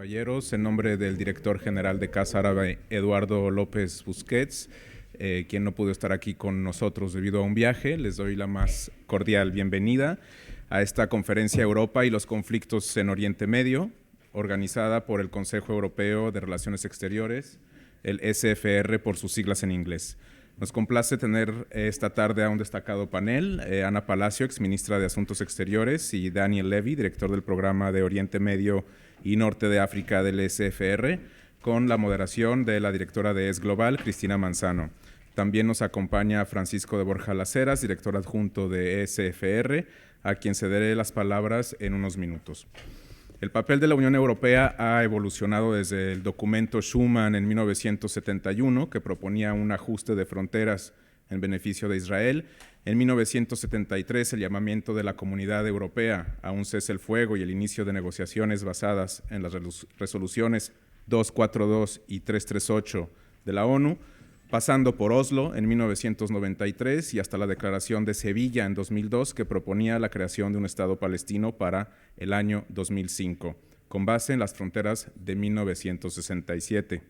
caballeros, en nombre del director general de Casa Árabe, Eduardo López Busquets, quien no pudo estar aquí con nosotros debido a un viaje, les doy la más cordial bienvenida a esta conferencia Europa y los conflictos en Oriente Medio, organizada por el Consejo Europeo de Relaciones Exteriores, el SFR por sus siglas en inglés. Nos complace tener esta tarde a un destacado panel, Ana Palacio, exministra de Asuntos Exteriores, y Daniel Levy, director del programa de Oriente Medio y Norte de África del SFR, con la moderación de la directora de ES Global, Cristina Manzano. También nos acompaña Francisco de Borja Laceras, director adjunto de SFR, a quien cederé las palabras en unos minutos. El papel de la Unión Europea ha evolucionado desde el documento Schuman en 1971, que proponía un ajuste de fronteras en beneficio de Israel. En 1973, el llamamiento de la Comunidad Europea a un cese el fuego y el inicio de negociaciones basadas en las resoluciones 242 y 338 de la ONU, pasando por Oslo en 1993 y hasta la Declaración de Sevilla en 2002, que proponía la creación de un Estado palestino para el año 2005, con base en las fronteras de 1967.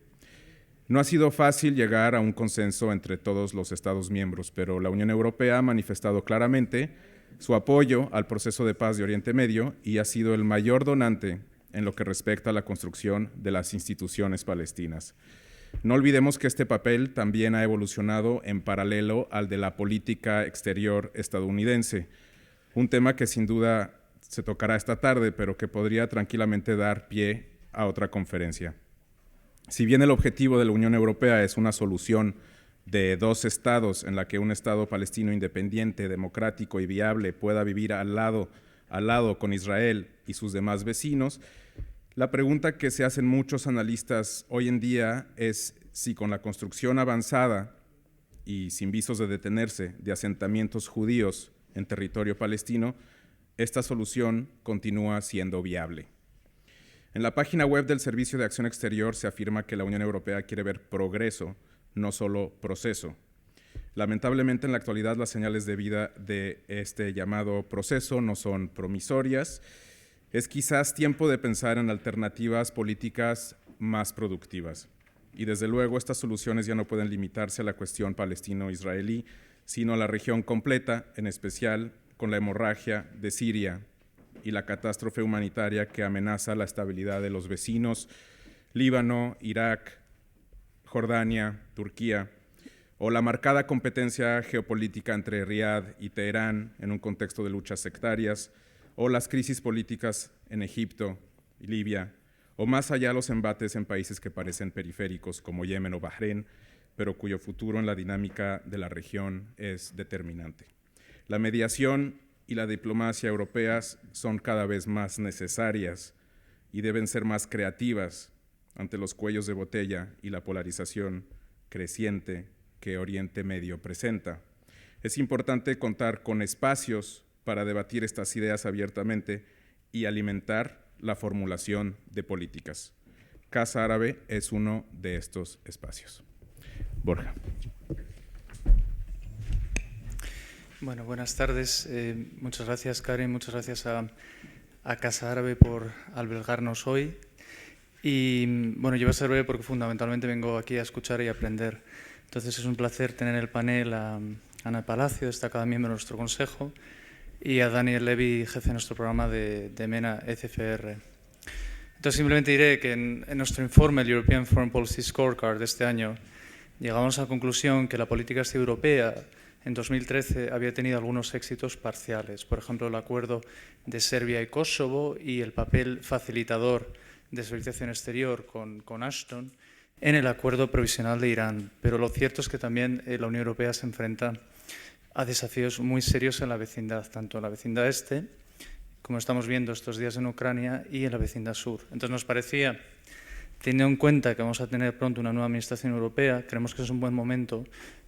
No ha sido fácil llegar a un consenso entre todos los Estados miembros, pero la Unión Europea ha manifestado claramente su apoyo al proceso de paz de Oriente Medio y ha sido el mayor donante en lo que respecta a la construcción de las instituciones palestinas. No olvidemos que este papel también ha evolucionado en paralelo al de la política exterior estadounidense, un tema que sin duda se tocará esta tarde, pero que podría tranquilamente dar pie a otra conferencia. Si bien el objetivo de la Unión Europea es una solución de dos estados en la que un Estado palestino independiente, democrático y viable pueda vivir al lado con Israel y sus demás vecinos, la pregunta que se hacen muchos analistas hoy en día es si con la construcción avanzada y sin visos de detenerse de asentamientos judíos en territorio palestino, esta solución continúa siendo viable. En la página web del Servicio de Acción Exterior se afirma que la Unión Europea quiere ver progreso, no solo proceso. Lamentablemente, en la actualidad, las señales de vida de este llamado proceso no son promisorias. Es quizás tiempo de pensar en alternativas políticas más productivas. Y desde luego estas soluciones ya no pueden limitarse a la cuestión palestino-israelí, sino a la región completa, en especial con la hemorragia de Siria y la catástrofe humanitaria que amenaza la estabilidad de los vecinos, Líbano, Irak, Jordania, Turquía, o la marcada competencia geopolítica entre Riad y Teherán en un contexto de luchas sectarias, o las crisis políticas en Egipto y Libia, o más allá los embates en países que parecen periféricos como Yemen o Bahrein, pero cuyo futuro en la dinámica de la región es determinante. La mediación y la diplomacia europeas son cada vez más necesarias y deben ser más creativas ante los cuellos de botella y la polarización creciente que Oriente Medio presenta. Es importante contar con espacios para debatir estas ideas abiertamente y alimentar la formulación de políticas. Casa Árabe es uno de estos espacios. Borja. Bueno, buenas tardes. Muchas gracias, Karen. Muchas gracias a Casa Árabe por albergarnos hoy. Y bueno, yo voy a ser breve porque fundamentalmente vengo aquí a escuchar y aprender. Entonces es un placer tener en el panel a Ana Palacio, destacada miembro de nuestro consejo, y a Daniel Levy, jefe de nuestro programa de MENA SFR. Entonces simplemente diré que en nuestro informe, el European Foreign Policy Scorecard de este año, llegamos a la conclusión que la política exterior europea en 2013 había tenido algunos éxitos parciales. Por ejemplo, el acuerdo de Serbia y Kosovo y el papel facilitador de servicio exterior con Ashton en el acuerdo provisional de Irán. Pero lo cierto es que también la Unión Europea se enfrenta a desafíos muy serios en la vecindad, tanto en la vecindad este, como estamos viendo estos días en Ucrania, y en la vecindad sur. Entonces nos parecía, teniendo en cuenta que vamos a tener pronto una nueva administración europea, creemos que es un buen momento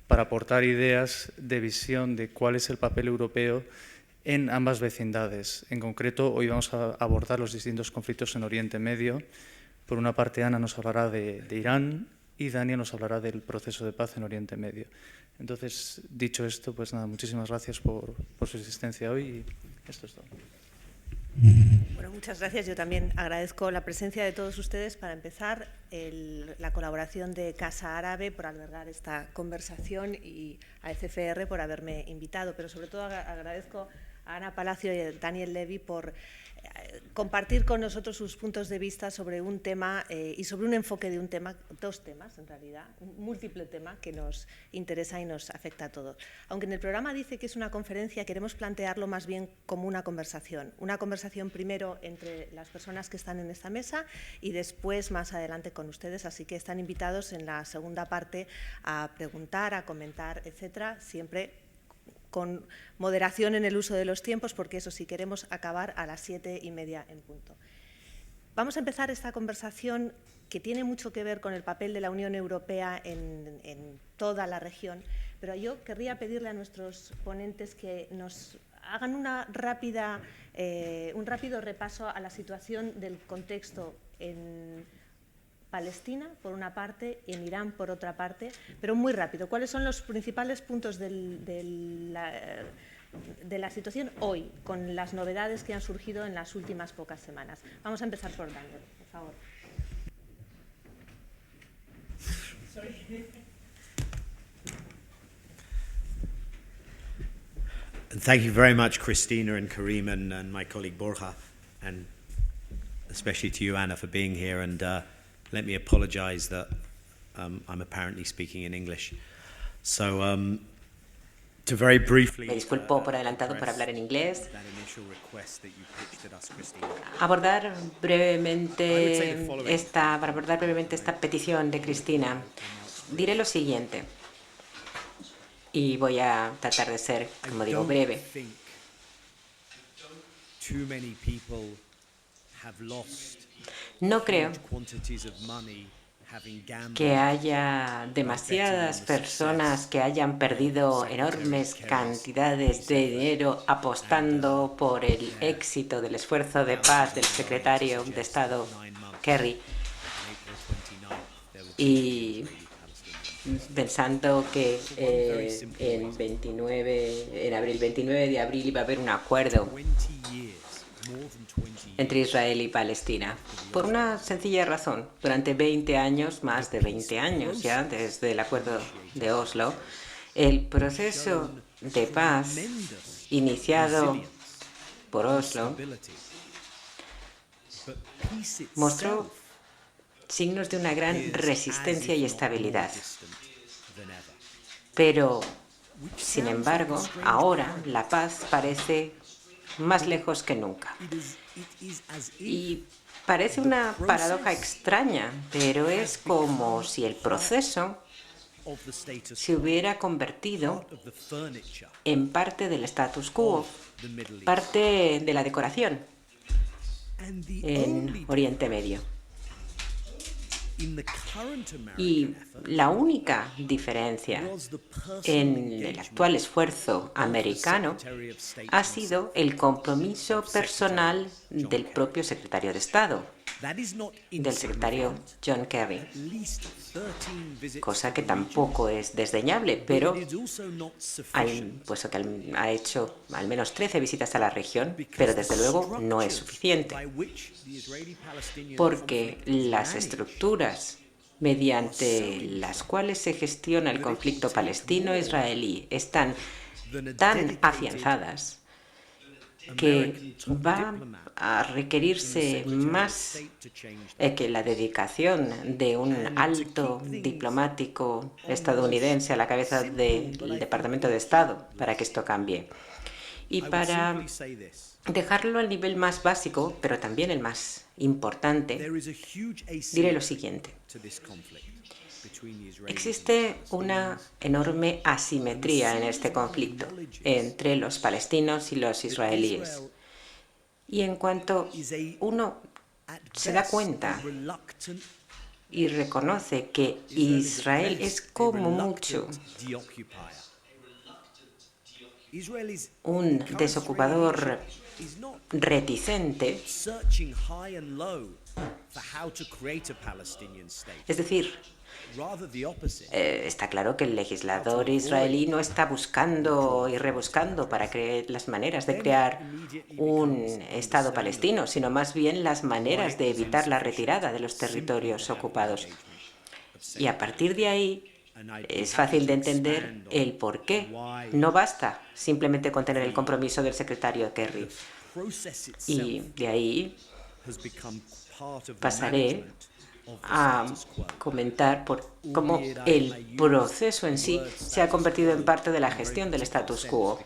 para aportar ideas de visión de cuál es el papel europeo en ambas vecindades. En concreto, hoy vamos a abordar los distintos conflictos en Oriente Medio. Por una parte, Ana nos hablará de Irán y Daniel nos hablará del proceso de paz en Oriente Medio. Entonces, dicho esto, pues nada, muchísimas gracias por su asistencia hoy y esto es todo. Bueno, muchas gracias. Yo también agradezco la presencia de todos ustedes. Para empezar, la colaboración de Casa Árabe por albergar esta conversación y a ECFR por haberme invitado, pero sobre todo agradezco a Ana Palacio y a Daniel Levy por compartir con nosotros sus puntos de vista sobre un tema y sobre un enfoque de un tema, dos temas en realidad, un múltiple tema que nos interesa y nos afecta a todos. Aunque en el programa dice que es una conferencia, queremos plantearlo más bien como una conversación primero entre las personas que están en esta mesa y después más adelante con ustedes, así que están invitados en la segunda parte a preguntar, a comentar, etcétera, siempre con moderación en el uso de los tiempos, porque eso sí, queremos acabar a las 7:30 en punto. Vamos a empezar esta conversación que tiene mucho que ver con el papel de la Unión Europea en toda la región, pero yo querría pedirle a nuestros ponentes que nos hagan un rápido repaso a la situación del contexto en Palestina, por una parte, y en Irán, por otra parte, pero muy rápido. ¿Cuáles son los principales puntos de la situación hoy, con las novedades que han surgido en las últimas pocas semanas? Vamos a empezar por Daniel, por favor. Thank you very much, Christina and Karim and my colleague Borja, and especially to you, Anna, for being here. And let me apologize that I'm apparently speaking in English. So, to very briefly Me disculpo por adelantado por hablar en inglés. Abordar brevemente esta petición de Cristina. Diré lo siguiente, y voy a tratar de ser, como digo, breve. No creo que haya demasiadas personas que hayan perdido enormes cantidades de dinero apostando por el éxito del esfuerzo de paz del secretario de Estado Kerry y pensando que en abril 29 de abril iba a haber un acuerdo entre Israel y Palestina, por una sencilla razón. Durante 20 años, más de 20 años ya, desde el acuerdo de Oslo, el proceso de paz iniciado por Oslo mostró signos de una gran resistencia y estabilidad. Pero, sin embargo, ahora la paz parece más lejos que nunca. Y parece una paradoja extraña, pero es como si el proceso se hubiera convertido en parte del status quo, parte de la decoración en Oriente Medio. Y la única diferencia en el actual esfuerzo americano ha sido el compromiso personal del propio secretario de Estado, del secretario John Kerry, cosa que tampoco es desdeñable, pero ha hecho al menos 13 visitas a la región, pero desde luego no es suficiente, porque las estructuras mediante las cuales se gestiona el conflicto palestino-israelí están tan afianzadas que va a requerirse más que la dedicación de un alto diplomático estadounidense a la cabeza del Departamento de Estado para que esto cambie. Y para dejarlo al nivel más básico, pero también el más importante, diré lo siguiente. Existe una enorme asimetría en este conflicto entre los palestinos y los israelíes. Y en cuanto uno se da cuenta y reconoce que Israel es como mucho un desocupador reticente. Es decir, está claro que el legislador israelí no está buscando y rebuscando para crear las maneras de crear un Estado palestino, sino más bien las maneras de evitar la retirada de los territorios ocupados. Y a partir de ahí es fácil de entender el por qué. No basta simplemente con tener el compromiso del secretario Kerry. Y de ahí pasaré a comentar por cómo el proceso en sí se ha convertido en parte de la gestión del status quo.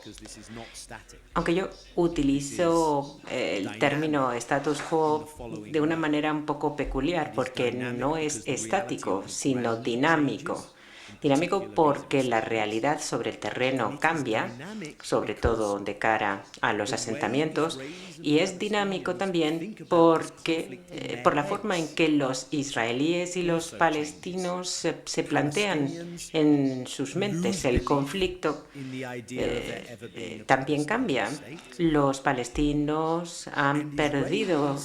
Aunque yo utilizo el término status quo de una manera un poco peculiar, porque no es estático, sino dinámico. Dinámico porque la realidad sobre el terreno cambia, sobre todo de cara a los asentamientos, y es dinámico también porque, por la forma en que los israelíes y los palestinos se plantean en sus mentes el conflicto. También cambia. Los palestinos han perdido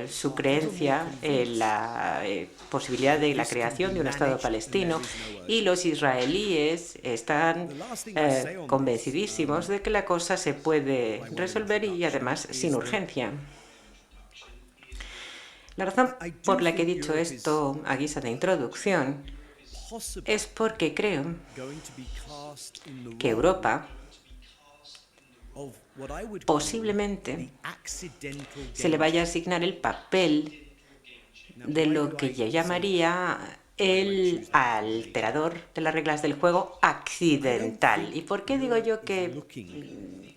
su creencia en la posibilidad de la creación de un Estado palestino, y los israelíes están convencidísimos de que la cosa se puede resolver y además sin urgencia. La razón por la que he dicho esto a guisa de introducción es porque creo que Europa posiblemente se le vaya a asignar el papel de lo que yo llamaría el alterador de las reglas del juego accidental. ¿Y por qué digo yo que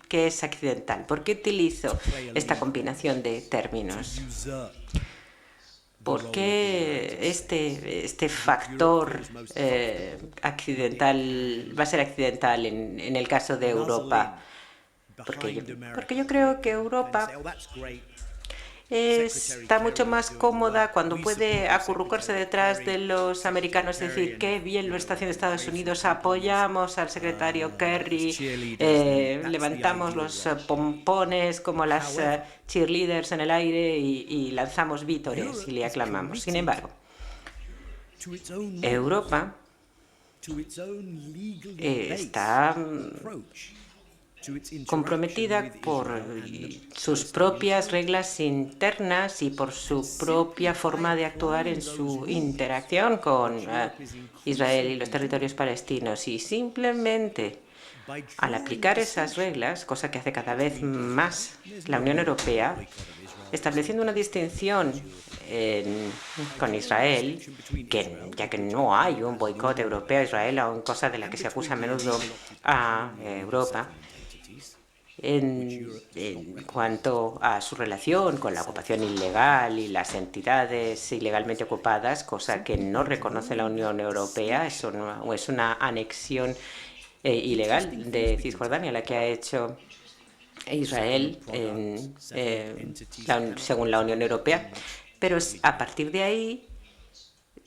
es accidental? ¿Por qué utilizo esta combinación de términos? ¿Por qué este factor accidental va a ser accidental en el caso de Europa? Porque yo creo que Europa está mucho más cómoda cuando puede acurrucarse detrás de los americanos, es decir, qué bien lo está haciendo Estados Unidos, apoyamos al secretario Kerry, levantamos los pompones como las cheerleaders en el aire y lanzamos vítores y le aclamamos. Sin embargo, Europa está comprometida por sus propias reglas internas y por su propia forma de actuar en su interacción con Israel y los territorios palestinos. Y simplemente al aplicar esas reglas, cosa que hace cada vez más la Unión Europea, estableciendo una distinción con Israel, ya que no hay un boicot europeo a Israel, aún cosa de la que se acusa a menudo a Europa, en cuanto a su relación con la ocupación ilegal y las entidades ilegalmente ocupadas, cosa que no reconoce la Unión Europea, es una anexión ilegal de Cisjordania la que ha hecho Israel según la Unión Europea. Pero a partir de ahí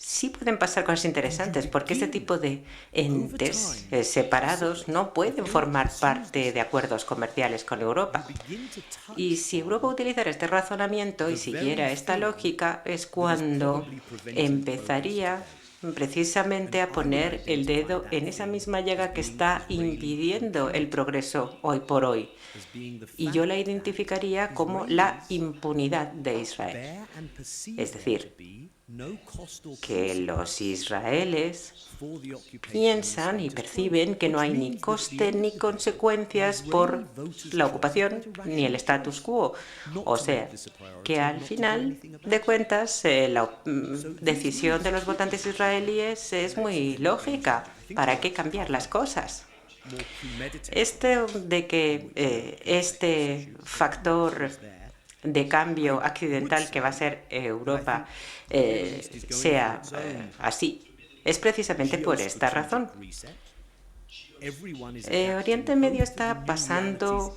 sí pueden pasar cosas interesantes, porque este tipo de entes separados no pueden formar parte de acuerdos comerciales con Europa. Y si Europa utilizara este razonamiento y siguiera esta lógica, es cuando empezaría precisamente a poner el dedo en esa misma llaga que está impidiendo el progreso hoy por hoy. Y yo la identificaría como la impunidad de Israel. Es decir, que los israelíes piensan y perciben que no hay ni coste ni consecuencias por la ocupación ni el status quo. O sea, que al final de cuentas la decisión de los votantes israelíes es muy lógica. ¿Para qué cambiar las cosas? De que este factor de cambio accidental que va a ser Europa sea así, es precisamente por esta razón. Oriente Medio está pasando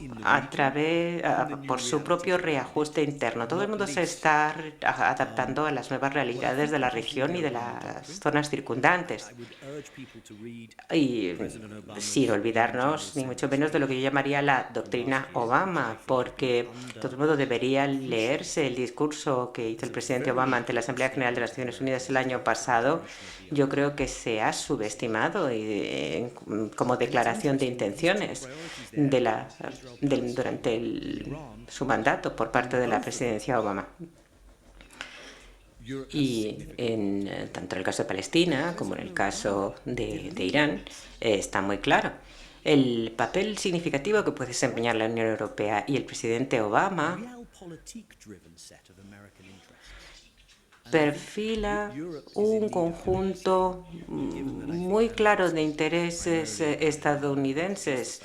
por su propio reajuste interno. Todo el mundo se está adaptando a las nuevas realidades de la región y de las zonas circundantes. Y sin olvidarnos, ni mucho menos, de lo que yo llamaría la doctrina Obama, porque todo el mundo debería leerse el discurso que hizo el presidente Obama ante la Asamblea General de las Naciones Unidas el año pasado. Yo creo que se ha subestimado como declaración de intenciones durante su mandato por parte de la presidencia Obama. Y tanto en el caso de Palestina como en el caso de Irán está muy claro el papel significativo que puede desempeñar la Unión Europea, y el presidente Obama perfila un conjunto muy claro de intereses estadounidenses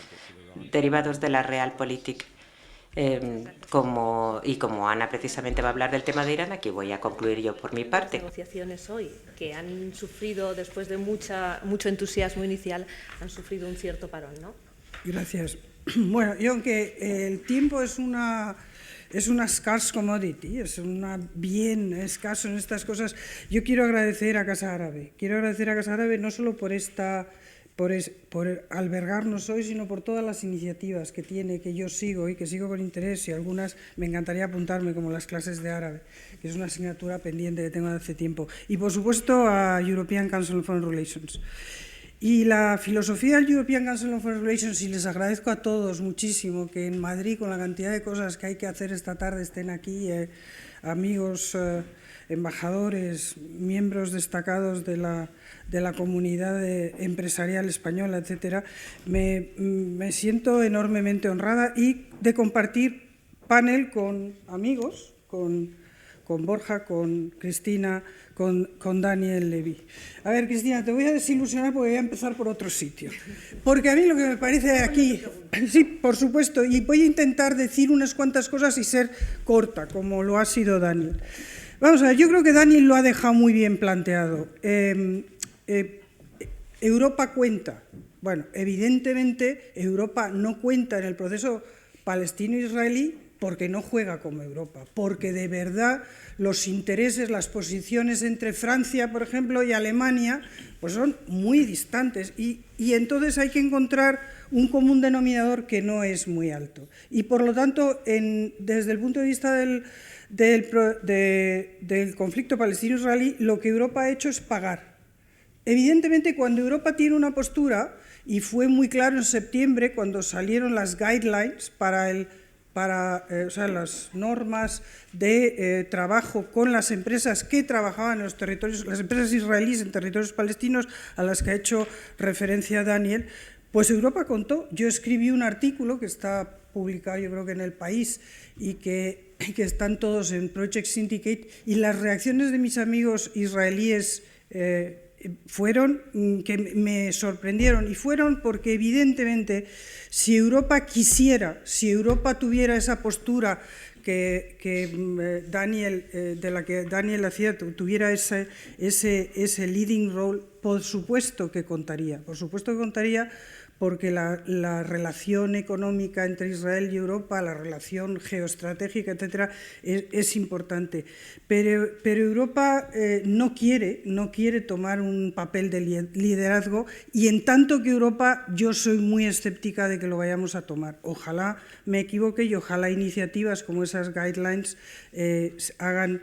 derivados de la Realpolitik. Como Ana precisamente va a hablar del tema de Irán, aquí voy a concluir yo por mi parte. Las negociaciones hoy, que han sufrido, después de mucho entusiasmo inicial, han sufrido un cierto parón, ¿no? Gracias. Bueno, yo aunque el tiempo es una scarce commodity, es bien escaso en estas cosas, yo quiero agradecer a Casa Árabe. Quiero agradecer a Casa Árabe no solo por albergarnos hoy, sino por todas las iniciativas que tiene, que yo sigo y que sigo con interés, y algunas me encantaría apuntarme, como las clases de árabe, que es una asignatura pendiente que tengo hace tiempo. Y, por supuesto, a European Council on Foreign Relations. Y la filosofía del European Council on Foreign Relations, y les agradezco a todos muchísimo que en Madrid, con la cantidad de cosas que hay que hacer esta tarde, estén aquí amigos, embajadores, miembros destacados de la comunidad empresarial española, etcétera. Me siento enormemente honrada y de compartir panel con amigos, con Borja, con Cristina, con Daniel Levy. A ver, Cristina, te voy a desilusionar porque voy a empezar por otro sitio. Porque a mí lo que me parece aquí... Sí, por supuesto, y voy a intentar decir unas cuantas cosas y ser corta, como lo ha sido Daniel. Vamos a ver, yo creo que Daniel lo ha dejado muy bien planteado. Europa cuenta. Bueno, evidentemente Europa no cuenta en el proceso palestino-israelí porque no juega como Europa, porque de verdad los intereses, las posiciones entre Francia, por ejemplo, y Alemania, pues son muy distantes, y entonces hay que encontrar un común denominador que no es muy alto. Y por lo tanto, desde el punto de vista del conflicto palestino-israelí, lo que Europa ha hecho es pagar. Evidentemente, cuando Europa tiene una postura, y fue muy claro en septiembre cuando salieron las guidelines o sea, las normas de trabajo con las empresas que trabajaban en los territorios, las empresas israelíes en territorios palestinos, a las que ha hecho referencia Daniel, pues Europa contó. Yo escribí un artículo que está publicado, yo creo que en El País, y que están todos en Project Syndicate, y las reacciones de mis amigos israelíes fueron que me sorprendieron, y fueron porque evidentemente si Europa quisiera, si Europa tuviera esa postura de la que Daniel hacía, tuviera ese leading role, por supuesto que contaría, porque la relación económica entre Israel y Europa, la relación geoestratégica, etcétera, es importante. Pero Europa no quiere tomar un papel de liderazgo, y en tanto que Europa, yo soy muy escéptica de que lo vayamos a tomar. Ojalá me equivoque y ojalá iniciativas como esas guidelines hagan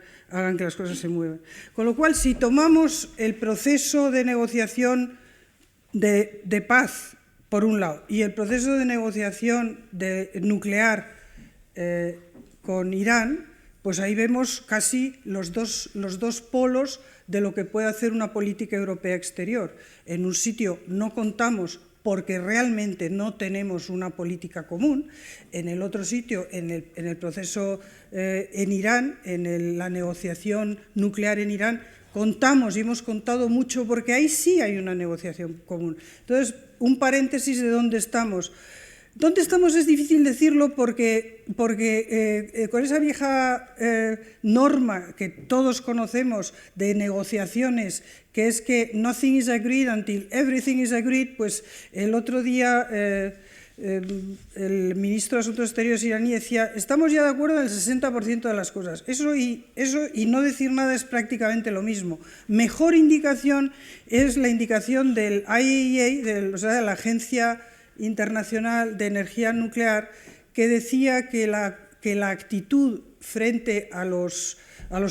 que las cosas se muevan. Con lo cual, si tomamos el proceso de negociación de paz, por un lado, y el proceso de negociación nuclear con Irán, pues ahí vemos casi los dos polos de lo que puede hacer una política europea exterior. En un sitio no contamos porque realmente no tenemos una política común. En el otro sitio, en el proceso en Irán, la negociación nuclear en Irán, contamos y hemos contado mucho porque ahí sí hay una negociación común. Entonces, un paréntesis de dónde estamos. ¿Dónde estamos? Es difícil decirlo porque con esa vieja norma que todos conocemos de negociaciones, que es que nothing is agreed until everything is agreed, pues el otro día el ministro de Asuntos Exteriores iraní decía, estamos ya de acuerdo en el 60% de las cosas. Eso y no decir nada es prácticamente lo mismo. Mejor indicación es la indicación del IAEA, o sea, de la Agencia Internacional de Energía Nuclear, que decía que la actitud frente a los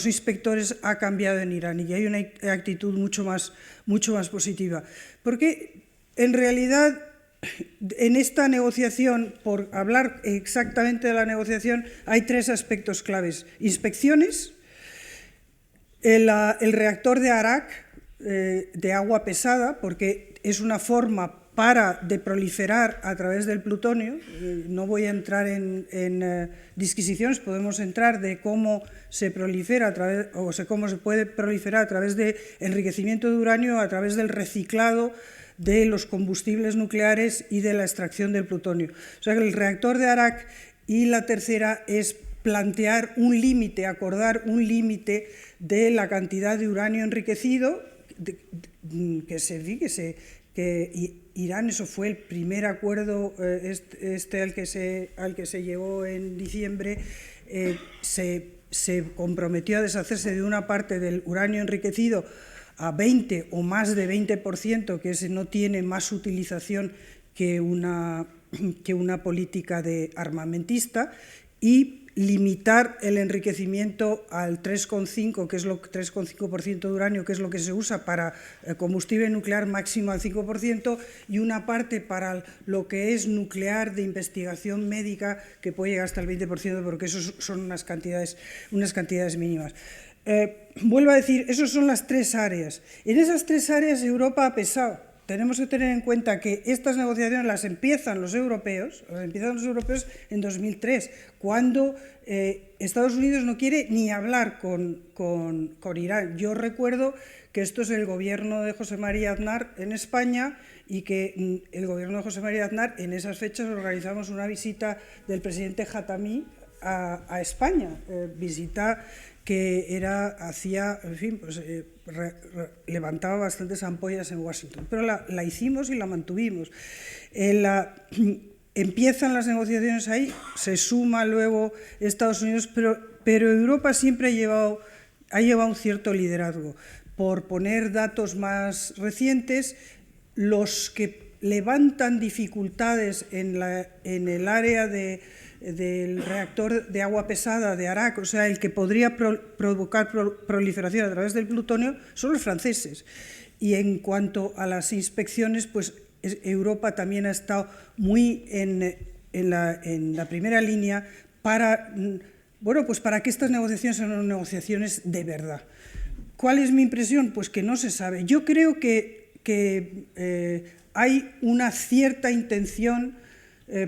inspectores ha cambiado en Irán y hay una actitud mucho más positiva. Porque en realidad en esta negociación, por hablar exactamente de la negociación, hay tres aspectos claves. Inspecciones, el reactor de Arak, de agua pesada, porque es una forma para deproliferar a través del plutonio. No voy a entrar en disquisiciones, podemos entrar de cómo se prolifera cómo se puede proliferar a través de enriquecimiento de uranio, a través del reciclado de los combustibles nucleares y de la extracción del plutonio. O sea que el reactor de Arak, y la tercera es plantear un límite, acordar un límite de la cantidad de uranio enriquecido, que Irán, eso fue el primer acuerdo al que se llegó en diciembre, se comprometió a deshacerse de una parte del uranio enriquecido a 20 o más de 20%, que ese no tiene más utilización que una política de armamentista, y limitar el enriquecimiento al 3,5%, que es 3,5% de uranio, que es lo que se usa para combustible nuclear, máximo al 5%, y una parte para lo que es nuclear de investigación médica, que puede llegar hasta el 20%, porque eso son unas cantidades mínimas. Vuelvo a decir, esas son las tres áreas. En esas tres áreas Europa ha pesado. Tenemos que tener en cuenta que estas negociaciones las empiezan los europeos en 2003, cuando Estados Unidos no quiere ni hablar con Irán. Yo recuerdo que esto es el gobierno de José María Aznar en España, y que el gobierno de José María Aznar, en esas fechas organizamos una visita del presidente Jatami a España, visita que levantaba bastantes ampollas en Washington, pero la hicimos y la mantuvimos. Empiezan las negociaciones ahí, se suma luego Estados Unidos, pero Europa siempre ha llevado un cierto liderazgo. Por poner datos más recientes, los que levantan dificultades en el área del reactor de agua pesada de Arak, o sea, el que podría provocar proliferación a través del plutonio, son los franceses. Y en cuanto a las inspecciones, pues Europa también ha estado muy en la primera línea para que estas negociaciones sean negociaciones de verdad. ¿Cuál es mi impresión? Pues que no se sabe. Yo creo que hay una cierta intención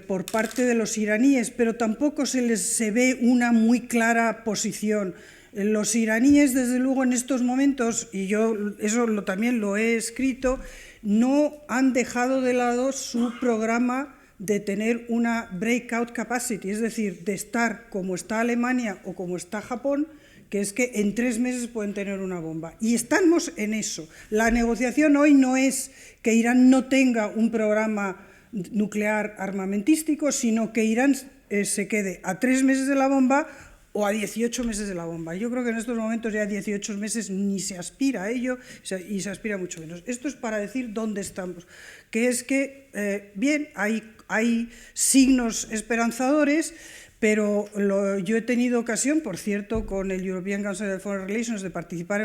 por parte de los iraníes, pero tampoco se ve una muy clara posición. Los iraníes, desde luego, en estos momentos, y yo eso también lo he escrito, no han dejado de lado su programa de tener una breakout capacity, es decir, de estar como está Alemania o como está Japón, que es que en 3 meses pueden tener una bomba. Y estamos en eso. La negociación hoy no es que Irán no tenga un programa nuclear armamentístico, sino que Irán se quede a 3 meses de la bomba o a 18 meses de la bomba. Yo creo que en estos momentos ya 18 meses ni se aspira a ello, y se aspira mucho menos. Esto es para decir dónde estamos, que es que, bien, hay signos esperanzadores, pero yo he tenido ocasión, por cierto, con el European Council of Foreign Relations, de participar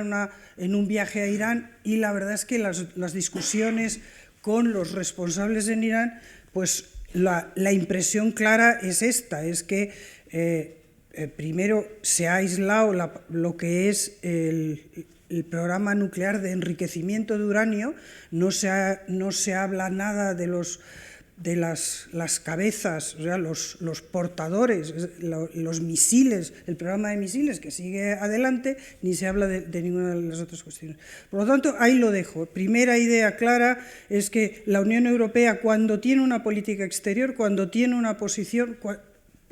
en un viaje a Irán, y la verdad es que las discusiones con los responsables en Irán, pues la impresión clara es esta, es que primero se ha aislado lo que es el programa nuclear de enriquecimiento de uranio, no se habla nada de las cabezas, o sea, los portadores, los misiles, el programa de misiles que sigue adelante, ni se habla de ninguna de las otras cuestiones. Por lo tanto, ahí lo dejo. Primera idea clara es que la Unión Europea, cuando tiene una política exterior, cuando tiene una posición,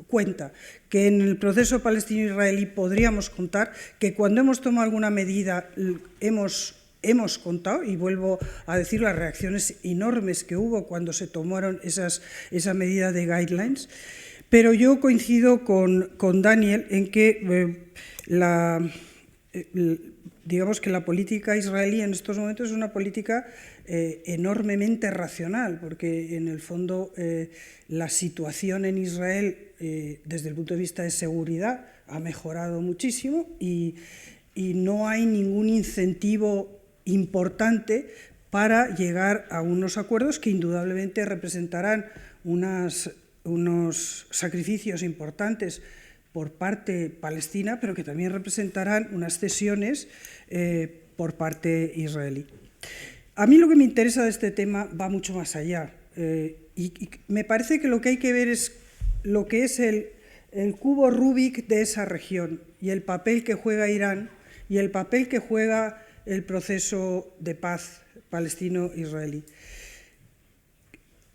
cuenta, que en el proceso palestino-israelí podríamos contar, que cuando hemos tomado alguna medida hemos contado, y vuelvo a decir las reacciones enormes que hubo cuando se tomaron esa medida de guidelines, pero yo coincido con Daniel en que digamos que la política israelí en estos momentos es una política enormemente racional, porque en el fondo la situación en Israel desde el punto de vista de seguridad ha mejorado muchísimo y no hay ningún incentivo importante para llegar a unos acuerdos que indudablemente representarán unos sacrificios importantes por parte palestina, pero que también representarán unas cesiones por parte israelí. A mí lo que me interesa de este tema va mucho más allá y me parece que lo que hay que ver es lo que es el cubo Rubik de esa región y el papel que juega Irán y el papel que juega el proceso de paz palestino-israelí.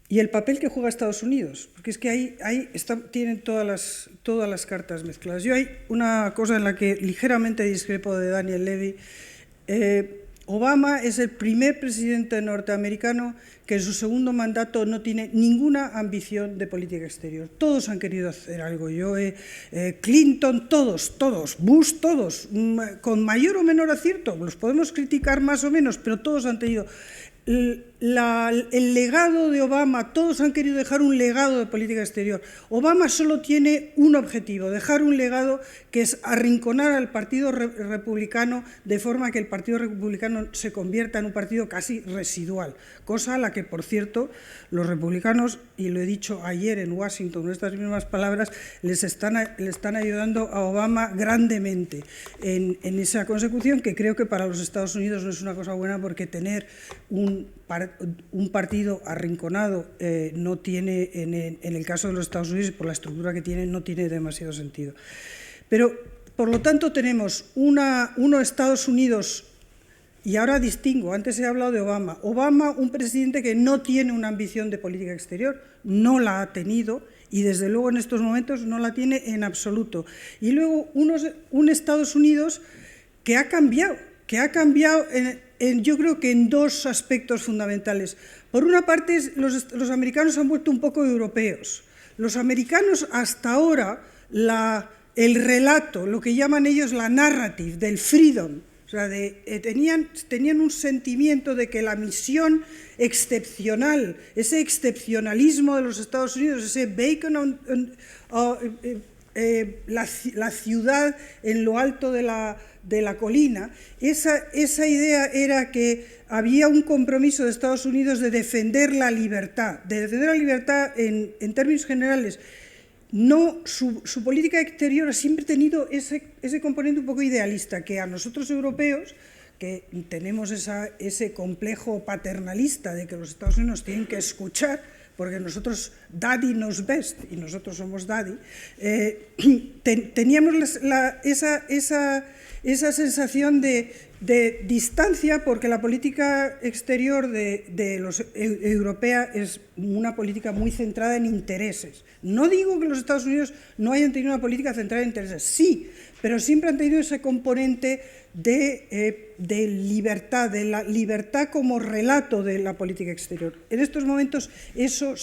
Y el papel que juega Estados Unidos, porque es que ahí tienen todas las cartas mezcladas. Yo hay una cosa en la que ligeramente discrepo de Daniel Levy. Obama es el primer presidente norteamericano que en su segundo mandato no tiene ninguna ambición de política exterior. Todos han querido hacer algo. Clinton, todos, Bush, todos, con mayor o menor acierto. Los podemos criticar más o menos, pero todos han tenido el legado de Obama. Todos han querido dejar un legado de política exterior. Obama solo tiene un objetivo, dejar un legado que es arrinconar al Partido Republicano de forma que el Partido Republicano se convierta en un partido casi residual, cosa a la que, por cierto, los republicanos, y lo he dicho ayer en Washington, estas mismas palabras, le están ayudando a Obama grandemente en esa consecución, que creo que para los Estados Unidos no es una cosa buena, porque tener un partido arrinconado no tiene, en el caso de los Estados Unidos, por la estructura que tiene, no tiene demasiado sentido. Pero, por lo tanto, tenemos uno Estados Unidos, y ahora distingo, antes he hablado de Obama. Obama, un presidente que no tiene una ambición de política exterior, no la ha tenido, y desde luego en estos momentos no la tiene en absoluto. Y luego un Estados Unidos que ha cambiado yo creo que en dos aspectos fundamentales. Por una parte, los americanos han vuelto un poco europeos. Los americanos hasta ahora, el relato, lo que llaman ellos la narrative del freedom, o sea, tenían un sentimiento de que la misión excepcional, ese excepcionalismo de los Estados Unidos, ese Bacon, la ciudad en lo alto de la colina, esa idea era que había un compromiso de Estados Unidos de defender la libertad, en términos generales. No, su política exterior ha siempre tenido ese componente un poco idealista, que a nosotros europeos, que tenemos ese complejo paternalista de que los Estados Unidos tienen que escuchar, porque nosotros, daddy knows best, y nosotros somos daddy, teníamos esa sensación de distancia, porque la política exterior de los europea es una política muy centrada en intereses. No digo que los Estados Unidos no hayan tenido una política centrada en intereses, sí, pero siempre han tenido ese componente de libertad, de la libertad como relato de la política exterior. En estos momentos eso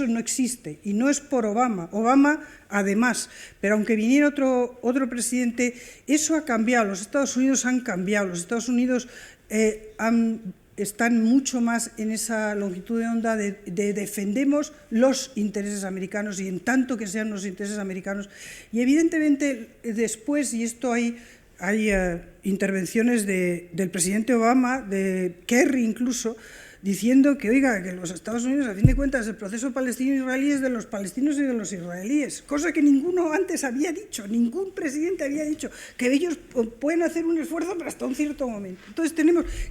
no existe, y no es por Obama. Obama, además, pero aunque viniera otro presidente, eso ha cambiado. Los Estados Unidos han cambiado. Los Estados Unidos están mucho más en esa longitud de onda de defendemos los intereses americanos, y en tanto que sean los intereses americanos. Y evidentemente después, y esto hay intervenciones del presidente Obama, de Kerry incluso, diciendo que, oiga, que los Estados Unidos, a fin de cuentas, el proceso palestino-israelí es de los palestinos y de los israelíes, cosa que ninguno antes había dicho, ningún presidente había dicho, que ellos pueden hacer un esfuerzo, pero hasta un cierto momento. Entonces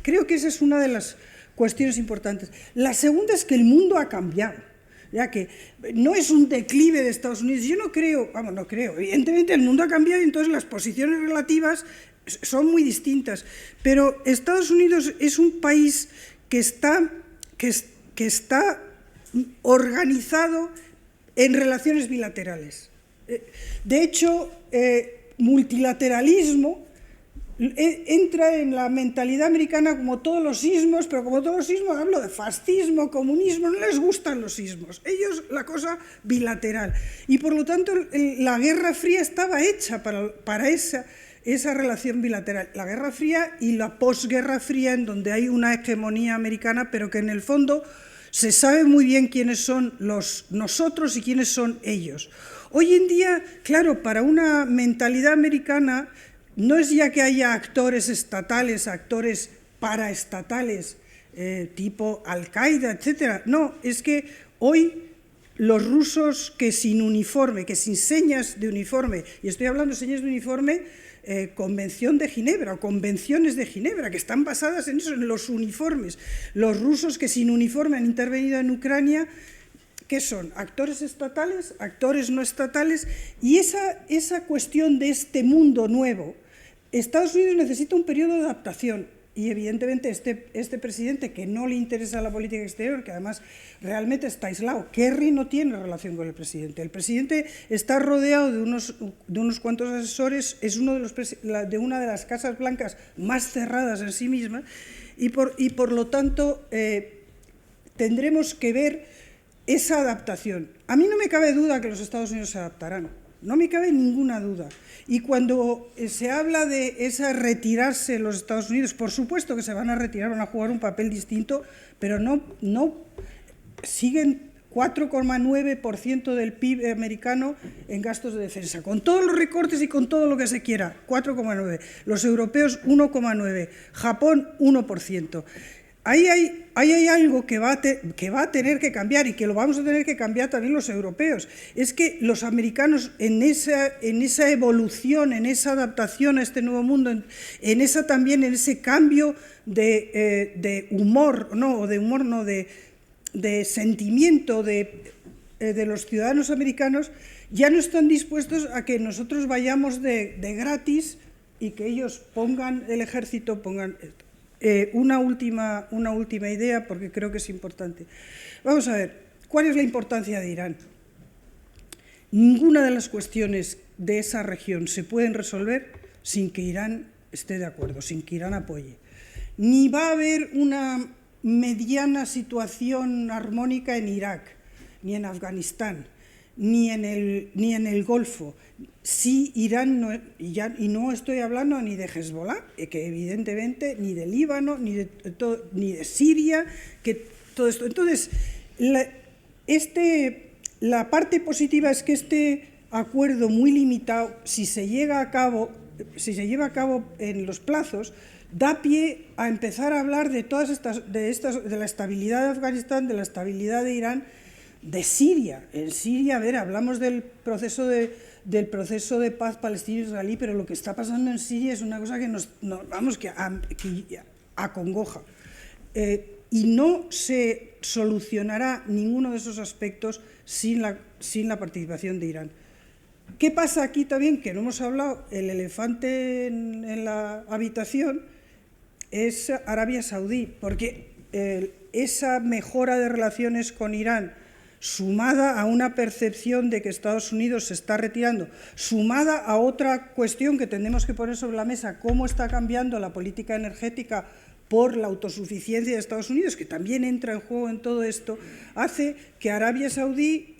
creo que esa es una de las cuestiones importantes. La segunda es que el mundo ha cambiado. ya que no es un declive de Estados Unidos. Yo no creo, no creo, evidentemente el mundo ha cambiado y entonces las posiciones relativas son muy distintas, pero Estados Unidos es un país que está organizado en relaciones bilaterales. De hecho, multilateralismo entra en la mentalidad americana como todos los ismos, pero como todos los ismos hablo de fascismo, comunismo, no les gustan los ismos, ellos la cosa bilateral. Y por lo tanto la Guerra Fría estaba hecha para esa relación bilateral. La Guerra Fría y la posguerra fría, en donde hay una hegemonía americana, pero que en el fondo se sabe muy bien quiénes son los nosotros y quiénes son ellos. Hoy en día, claro, para una mentalidad americana, no es ya que haya actores estatales, actores paraestatales, tipo Al-Qaeda, etcétera. No, es que hoy los rusos que sin uniforme, que sin señas de uniforme, y estoy hablando de señas de uniforme, Convención de Ginebra o convenciones de Ginebra, que están basadas en eso, en los uniformes. Los rusos que sin uniforme han intervenido en Ucrania, ¿qué son? Actores estatales, actores no estatales, y esa cuestión de este mundo nuevo, Estados Unidos necesita un periodo de adaptación y evidentemente este presidente que no le interesa la política exterior, que además realmente está aislado, Kerry no tiene relación con el presidente está rodeado de unos cuantos asesores, es de una de las casas blancas más cerradas en sí misma y por lo tanto tendremos que ver esa adaptación. A mí no me cabe duda que los Estados Unidos se adaptarán, no me cabe ninguna duda. Y cuando se habla de retirarse los Estados Unidos, por supuesto que se van a retirar, van a jugar un papel distinto, pero no siguen 4,9% del PIB americano en gastos de defensa, con todos los recortes y con todo lo que se quiera, 4,9%. Los europeos 1,9%, Japón 1%. Ahí hay algo que va a tener que cambiar y que lo vamos a tener que cambiar también los europeos. Es que los americanos en esa evolución, en esa adaptación a este nuevo mundo, en ese cambio de humor, de sentimiento de los ciudadanos americanos, ya no están dispuestos a que nosotros vayamos de gratis y que ellos pongan el ejército, pongan esto. Una última idea, porque creo que es importante. Vamos a ver, ¿cuál es la importancia de Irán? Ninguna de las cuestiones de esa región se pueden resolver sin que Irán esté de acuerdo, sin que Irán apoye. Ni va a haber una mediana situación armónica en Irak, ni en Afganistán, ni en el Golfo. Si Irán y no estoy hablando ni de Hezbollah, que evidentemente, ni de Líbano, ni de Siria, que todo esto. Entonces, la parte positiva es que este acuerdo muy limitado, si se lleva a cabo en los plazos, da pie a empezar a hablar de de la estabilidad de Afganistán, de la estabilidad de Irán, de Siria. En Siria, a ver, hablamos del proceso de paz palestino-israelí, pero lo que está pasando en Siria es una cosa que que acongoja. Y no se solucionará ninguno de esos aspectos sin la participación de Irán. ¿Qué pasa aquí también? Que no hemos hablado, el elefante en la habitación es Arabia Saudí, porque esa mejora de relaciones con Irán, sumada a una percepción de que Estados Unidos se está retirando, sumada a otra cuestión que tenemos que poner sobre la mesa, cómo está cambiando la política energética por la autosuficiencia de Estados Unidos, que también entra en juego en todo esto, hace que Arabia Saudí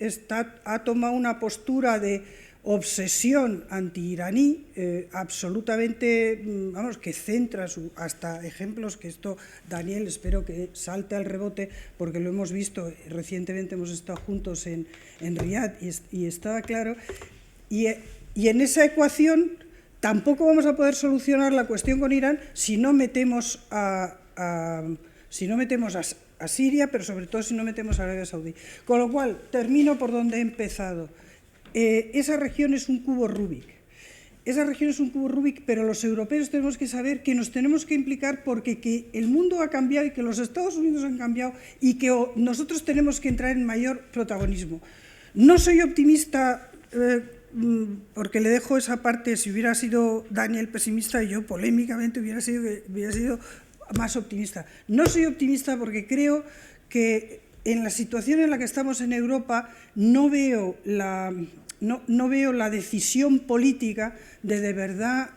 ha tomado una postura de obsesión anti-iraní absolutamente, que centra hasta ejemplos que esto, Daniel, espero que salte al rebote, porque lo hemos visto recientemente, hemos estado juntos en Riad y estaba claro, y en esa ecuación tampoco vamos a poder solucionar la cuestión con Irán si no metemos a Siria, pero sobre todo si no metemos a Arabia Saudí. Con lo cual, termino por donde he empezado. Esa región es un cubo Rubik esa región es un cubo Rubik, pero los europeos tenemos que saber que nos tenemos que implicar porque que el mundo ha cambiado y que los Estados Unidos han cambiado y que nosotros tenemos que entrar en mayor protagonismo. No soy optimista porque le dejo esa parte, si hubiera sido Daniel pesimista y yo polémicamente hubiera sido más optimista. No soy optimista porque creo que en la situación en la que estamos en Europa no veo la decisión política de verdad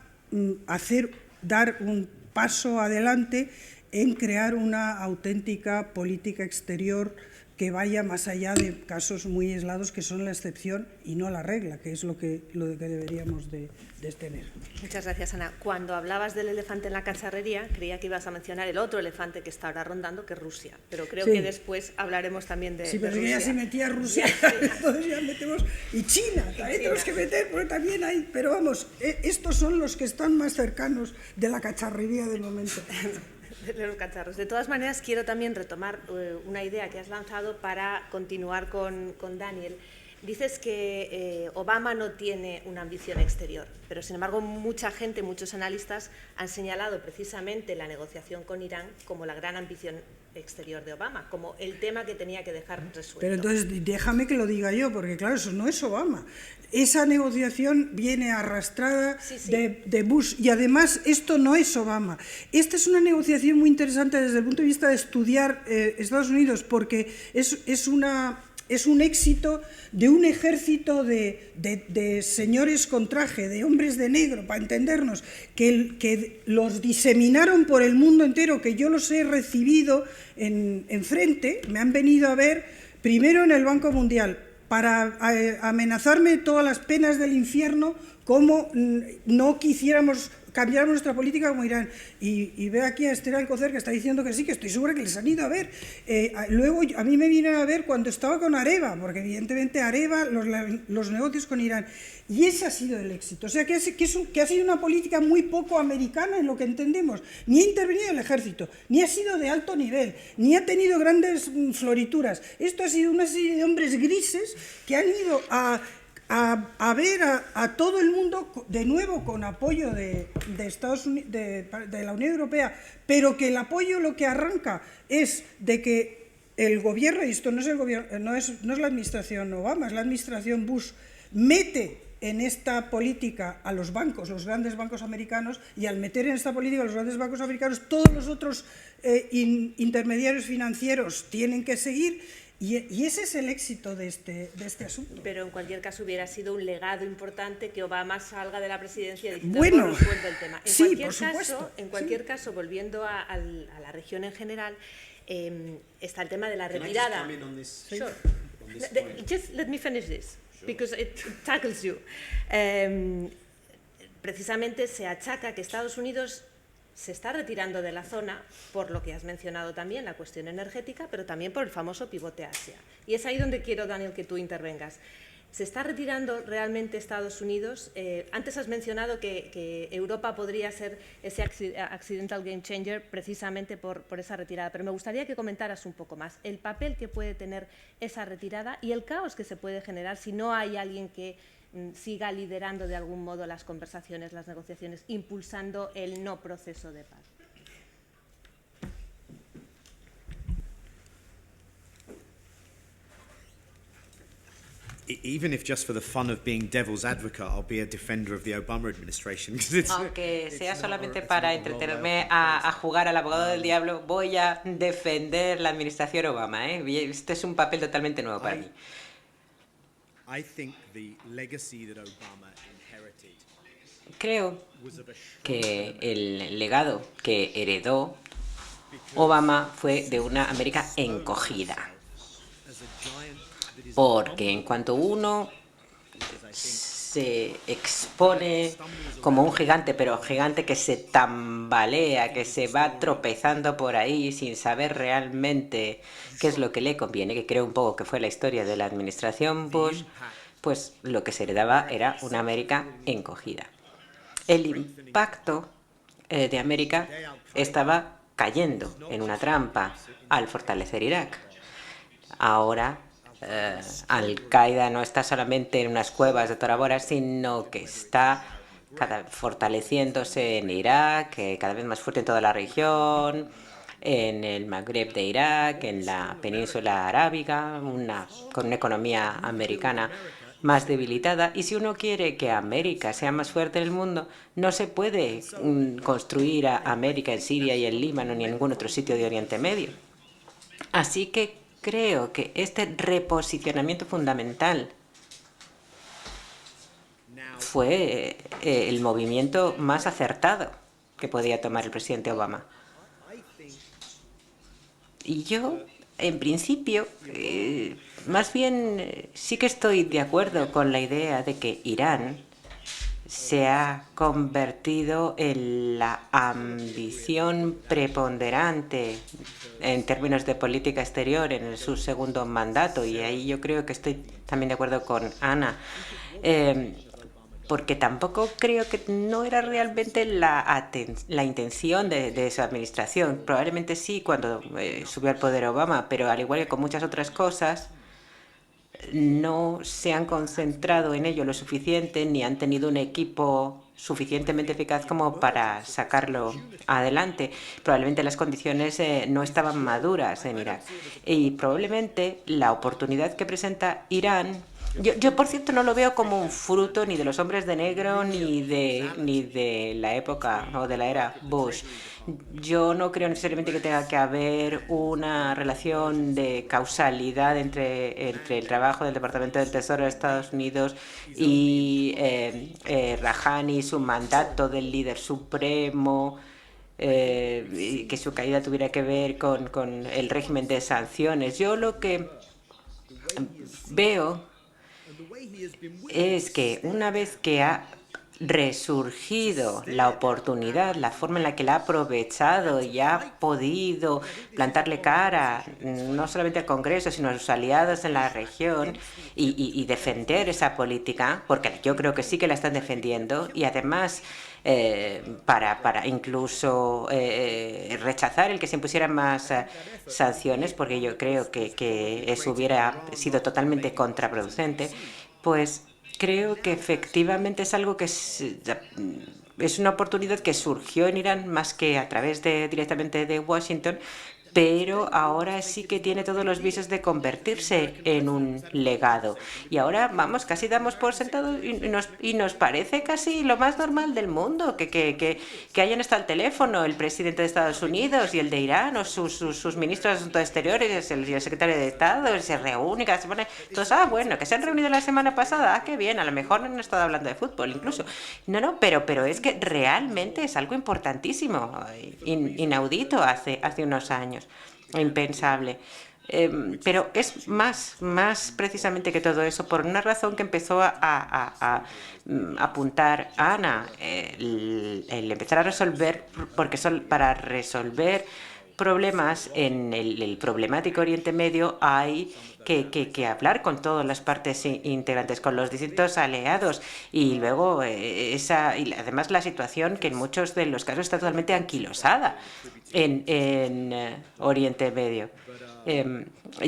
dar un paso adelante en crear una auténtica política exterior que vaya más allá de casos muy aislados que son la excepción y no la regla, que es lo que deberíamos de tener. Muchas gracias, Ana. Cuando hablabas del elefante en la cacharrería, creía que ibas a mencionar el otro elefante que está ahora rondando, que es Rusia. Pero creo que después hablaremos también de Sí, pero de Rusia. ya se metía Rusia, entonces ya metemos... Y China, también tenemos que meter, porque también hay... Pero vamos, estos son los que están más cercanos de la cacharrería del momento. De los cacharros. De todas maneras, quiero también retomar una idea que has lanzado para continuar con Daniel. Dices que Obama no tiene una ambición exterior, pero sin embargo mucha gente, muchos analistas han señalado precisamente la negociación con Irán como la gran ambición exterior de Obama, como el tema que tenía que dejar resuelto. Pero entonces déjame que lo diga yo, porque claro, eso no es Obama. Esa negociación viene arrastrada de Bush y además esto no es Obama. Esta es una negociación muy interesante desde el punto de vista de estudiar Estados Unidos, porque es un éxito de un ejército de señores con traje, de hombres de negro, para entendernos, que los diseminaron por el mundo entero, que yo los he recibido en frente, me han venido a ver primero en el Banco Mundial, para amenazarme todas las penas del infierno, como no quisiéramos cambiar nuestra política como Irán. Y veo aquí a Esther Alcocer que está diciendo que sí, que estoy segura que les han ido a ver. Luego a mí me vinieron a ver cuando estaba con Areva, porque evidentemente Areva, los negocios con Irán. Y ese ha sido el éxito. O sea, que ha sido una política muy poco americana en lo que entendemos. Ni ha intervenido el ejército, ni ha sido de alto nivel, ni ha tenido grandes florituras. Esto ha sido una serie de hombres grises que han ido a ver a todo el mundo, de nuevo con apoyo de Estados Unidos, de la Unión Europea, pero que el apoyo lo que arranca es de que el gobierno, y esto no es el gobierno, no es la administración Obama, es la administración Bush, mete en esta política a los bancos, los grandes bancos americanos, y al meter en esta política a los grandes bancos americanos, todos los otros intermediarios financieros tienen que seguir. Y ese es el éxito de este asunto. Pero en cualquier caso hubiera sido un legado importante que Obama salga de la presidencia diciendo bueno, resuelto el tema. En cualquier sí. caso, volviendo a la región en general, está el tema de la retirada. Sure. Just let me finish this, because it tackles you. Precisamente se achaca que Estados Unidos se está retirando de la zona por lo que has mencionado también, la cuestión energética, pero también por el famoso pivote Asia. Y es ahí donde quiero, Daniel, que tú intervengas. ¿Se está retirando realmente Estados Unidos? Antes has mencionado que Europa podría ser ese accidental game changer precisamente por esa retirada, pero me gustaría que comentaras un poco más el papel que puede tener esa retirada y el caos que se puede generar si no hay alguien que siga liderando de algún modo las conversaciones, las negociaciones, impulsando el no proceso de paz. Even if just for the fun of being devil's advocate, I'll be a defender of the Obama administration. Aunque sea solamente para entretenerme a jugar al abogado del diablo, voy a defender la administración Obama. Este es un papel totalmente nuevo para mí. Creo que el legado que heredó Obama fue de una América encogida. Porque en cuanto uno se expone como un gigante, pero gigante que se tambalea, que se va tropezando por ahí sin saber realmente qué es lo que le conviene, que creo un poco que fue la historia de la administración Bush, pues lo que se heredaba era una América encogida. El impacto de América estaba cayendo en una trampa al fortalecer Irak. Ahora Al-Qaeda no está solamente en unas cuevas de Tora Bora, sino que está fortaleciéndose en Irak, cada vez más fuerte en toda la región, en el Magreb de Irak, en la península arábiga, con una economía americana más debilitada. Y si uno quiere que América sea más fuerte en el mundo, no se puede construir a América en Siria y en Líbano ni en ningún otro sitio de Oriente Medio. Así que creo que este reposicionamiento fundamental fue el movimiento más acertado que podía tomar el presidente Obama. Y yo, en principio, más bien sí que estoy de acuerdo con la idea de que Irán se ha convertido en la ambición preponderante en términos de política exterior en su segundo mandato. Y ahí yo creo que estoy también de acuerdo con Ana. Porque tampoco creo que no era realmente la intención de su administración. Probablemente sí cuando subió al poder Obama, pero al igual que con muchas otras cosas, no se han concentrado en ello lo suficiente ni han tenido un equipo suficientemente eficaz como para sacarlo adelante. Probablemente las condiciones no estaban maduras en Irak. Y probablemente la oportunidad que presenta Irán... Yo, por cierto, no lo veo como un fruto ni de los hombres de negro ni de la época o de la era Bush. Yo no creo necesariamente que tenga que haber una relación de causalidad entre el trabajo del Departamento del Tesoro de Estados Unidos y Rouhani, su mandato del líder supremo, y que su caída tuviera que ver con el régimen de sanciones. Yo lo que veo es que una vez que ha resurgido la oportunidad, la forma en la que la ha aprovechado y ha podido plantarle cara no solamente al Congreso, sino a sus aliados en la región y defender esa política, porque yo creo que sí que la están defendiendo, y además para incluso rechazar el que se impusieran más sanciones, porque yo creo que eso hubiera sido totalmente contraproducente, pues creo que efectivamente es algo que es una oportunidad que surgió en Irán más que a través directamente de Washington, pero ahora sí que tiene todos los visos de convertirse en un legado. Y ahora, vamos, casi damos por sentado y nos parece casi lo más normal del mundo que hayan estado al teléfono el presidente de Estados Unidos y el de Irán o sus ministros de Asuntos Exteriores, el secretario de Estado, se reúnen cada semana. Entonces, bueno, que se han reunido la semana pasada, qué bien, a lo mejor no han estado hablando de fútbol incluso. No, pero es que realmente es algo importantísimo, inaudito hace unos años. Impensable. Pero es más precisamente que todo eso, por una razón que empezó a apuntar Ana, el empezar a resolver, porque para resolver problemas en el problemático Oriente Medio hay que hablar con todas las partes integrantes, con los distintos aliados, y luego y además la situación que en muchos de los casos está totalmente anquilosada en Oriente Medio.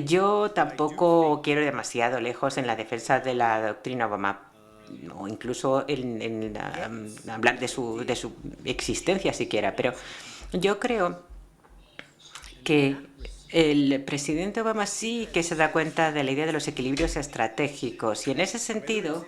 Yo tampoco quiero ir demasiado lejos en la defensa de la doctrina Obama, o incluso en hablar de su existencia siquiera, pero yo creo que el presidente Obama sí que se da cuenta de la idea de los equilibrios estratégicos, y en ese sentido,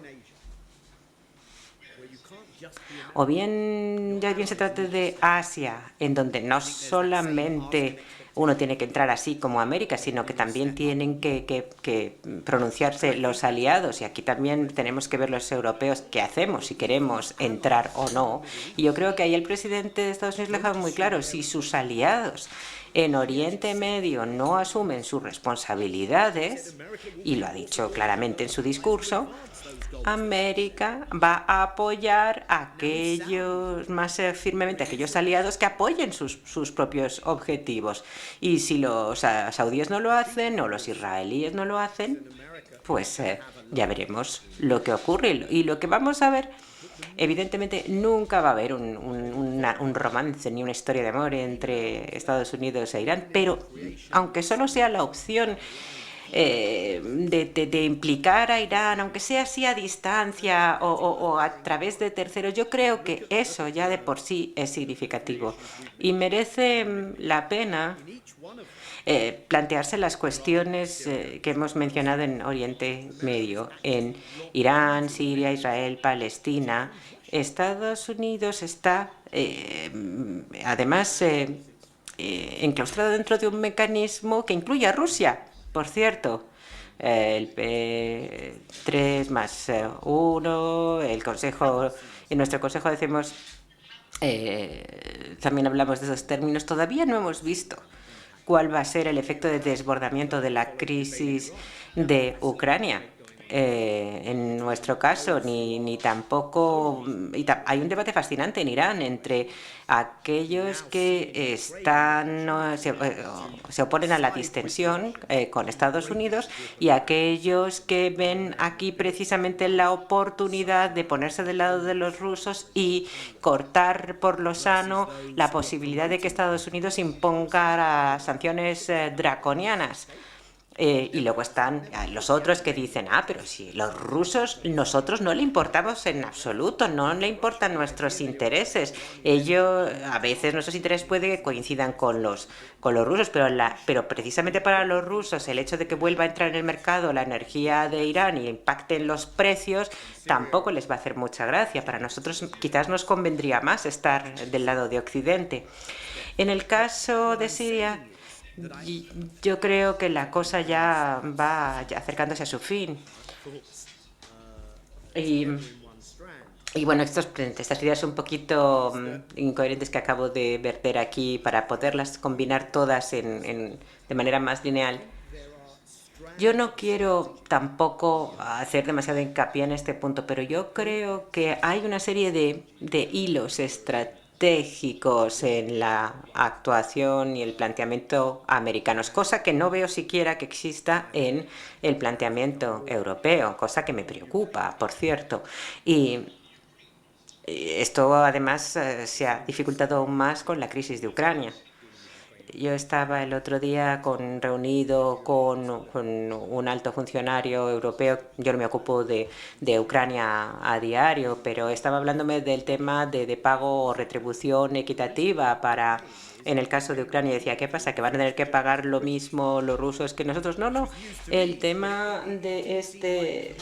o bien se trate de Asia, en donde no solamente uno tiene que entrar así como América, sino que también tienen que pronunciarse los aliados, y aquí también tenemos que ver los europeos qué hacemos, si queremos entrar o no. Y yo creo que ahí el presidente de Estados Unidos le deja muy claro, si sus aliados en Oriente Medio no asumen sus responsabilidades, y lo ha dicho claramente en su discurso, América va a apoyar a más firmemente a aquellos aliados que apoyen sus propios objetivos. Y si los saudíes no lo hacen o los israelíes no lo hacen, pues ya veremos lo que ocurre. Y lo que vamos a ver, evidentemente, nunca va a haber un romance ni una historia de amor entre Estados Unidos e Irán, pero aunque solo sea la opción de implicar a Irán, aunque sea así a distancia o a través de terceros, yo creo que eso ya de por sí es significativo y merece la pena plantearse las cuestiones que hemos mencionado en Oriente Medio, en Irán, Siria, Israel, Palestina. Estados Unidos está, además, enclaustrado dentro de un mecanismo que incluye a Rusia, por cierto. El P3+1, el Consejo, en nuestro Consejo decimos, también hablamos de esos términos, todavía no hemos visto cuál va a ser el efecto de desbordamiento de la crisis de Ucrania. En nuestro caso, ni tampoco... hay un debate fascinante en Irán entre aquellos que se oponen a la distensión con Estados Unidos y aquellos que ven aquí precisamente la oportunidad de ponerse del lado de los rusos y cortar por lo sano la posibilidad de que Estados Unidos imponga sanciones draconianas. Y luego están los otros que dicen, pero si los rusos, nosotros no le importamos en absoluto, no le importan nuestros intereses. Ellos, a veces nuestros intereses puede que coincidan con los rusos, pero precisamente para los rusos el hecho de que vuelva a entrar en el mercado la energía de Irán y impacte en los precios tampoco les va a hacer mucha gracia. Para nosotros quizás nos convendría más estar del lado de Occidente. En el caso de Siria, yo creo que la cosa ya va acercándose a su fin. Y bueno, estas ideas un poquito incoherentes que acabo de verter aquí para poderlas combinar todas de manera más lineal. Yo no quiero tampoco hacer demasiado hincapié en este punto, pero yo creo que hay una serie de hilos estratégicos en la actuación y el planteamiento americanos, cosa que no veo siquiera que exista en el planteamiento europeo, cosa que me preocupa, por cierto. Y esto además se ha dificultado aún más con la crisis de Ucrania. Yo estaba el otro día reunido con un alto funcionario europeo. Yo no me ocupo de Ucrania a diario, pero estaba hablándome del tema de pago o retribución equitativa en el caso de Ucrania. Decía, ¿qué pasa? ¿Que van a tener que pagar lo mismo los rusos que nosotros? No. El tema de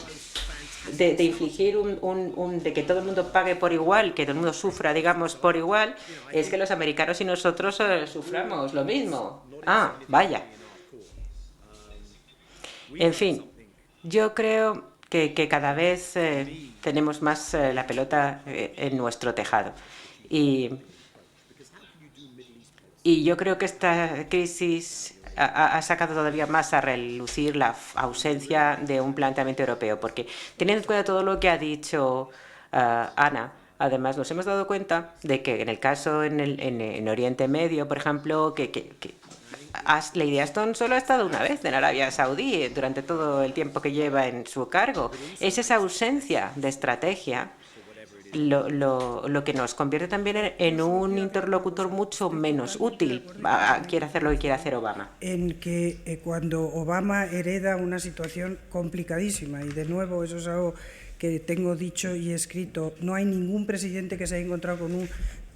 infligir de que todo el mundo pague por igual, que todo el mundo sufra, digamos, por igual, es que los americanos y nosotros suframos lo mismo. Vaya. En fin, yo creo que cada vez tenemos más la pelota en nuestro tejado. Y yo creo que esta crisis ha sacado todavía más a relucir la ausencia de un planteamiento europeo, porque teniendo en cuenta todo lo que ha dicho Ana, además nos hemos dado cuenta de que en el caso en Oriente Medio, por ejemplo, que Lady Ashton solo ha estado una vez en Arabia Saudí durante todo el tiempo que lleva en su cargo. Es esa ausencia de estrategia lo que nos convierte también en un interlocutor mucho menos útil. Quiere hacer lo que quiere hacer Obama. En que cuando Obama hereda una situación complicadísima, y de nuevo eso es algo que tengo dicho y escrito, no hay ningún presidente que se haya encontrado con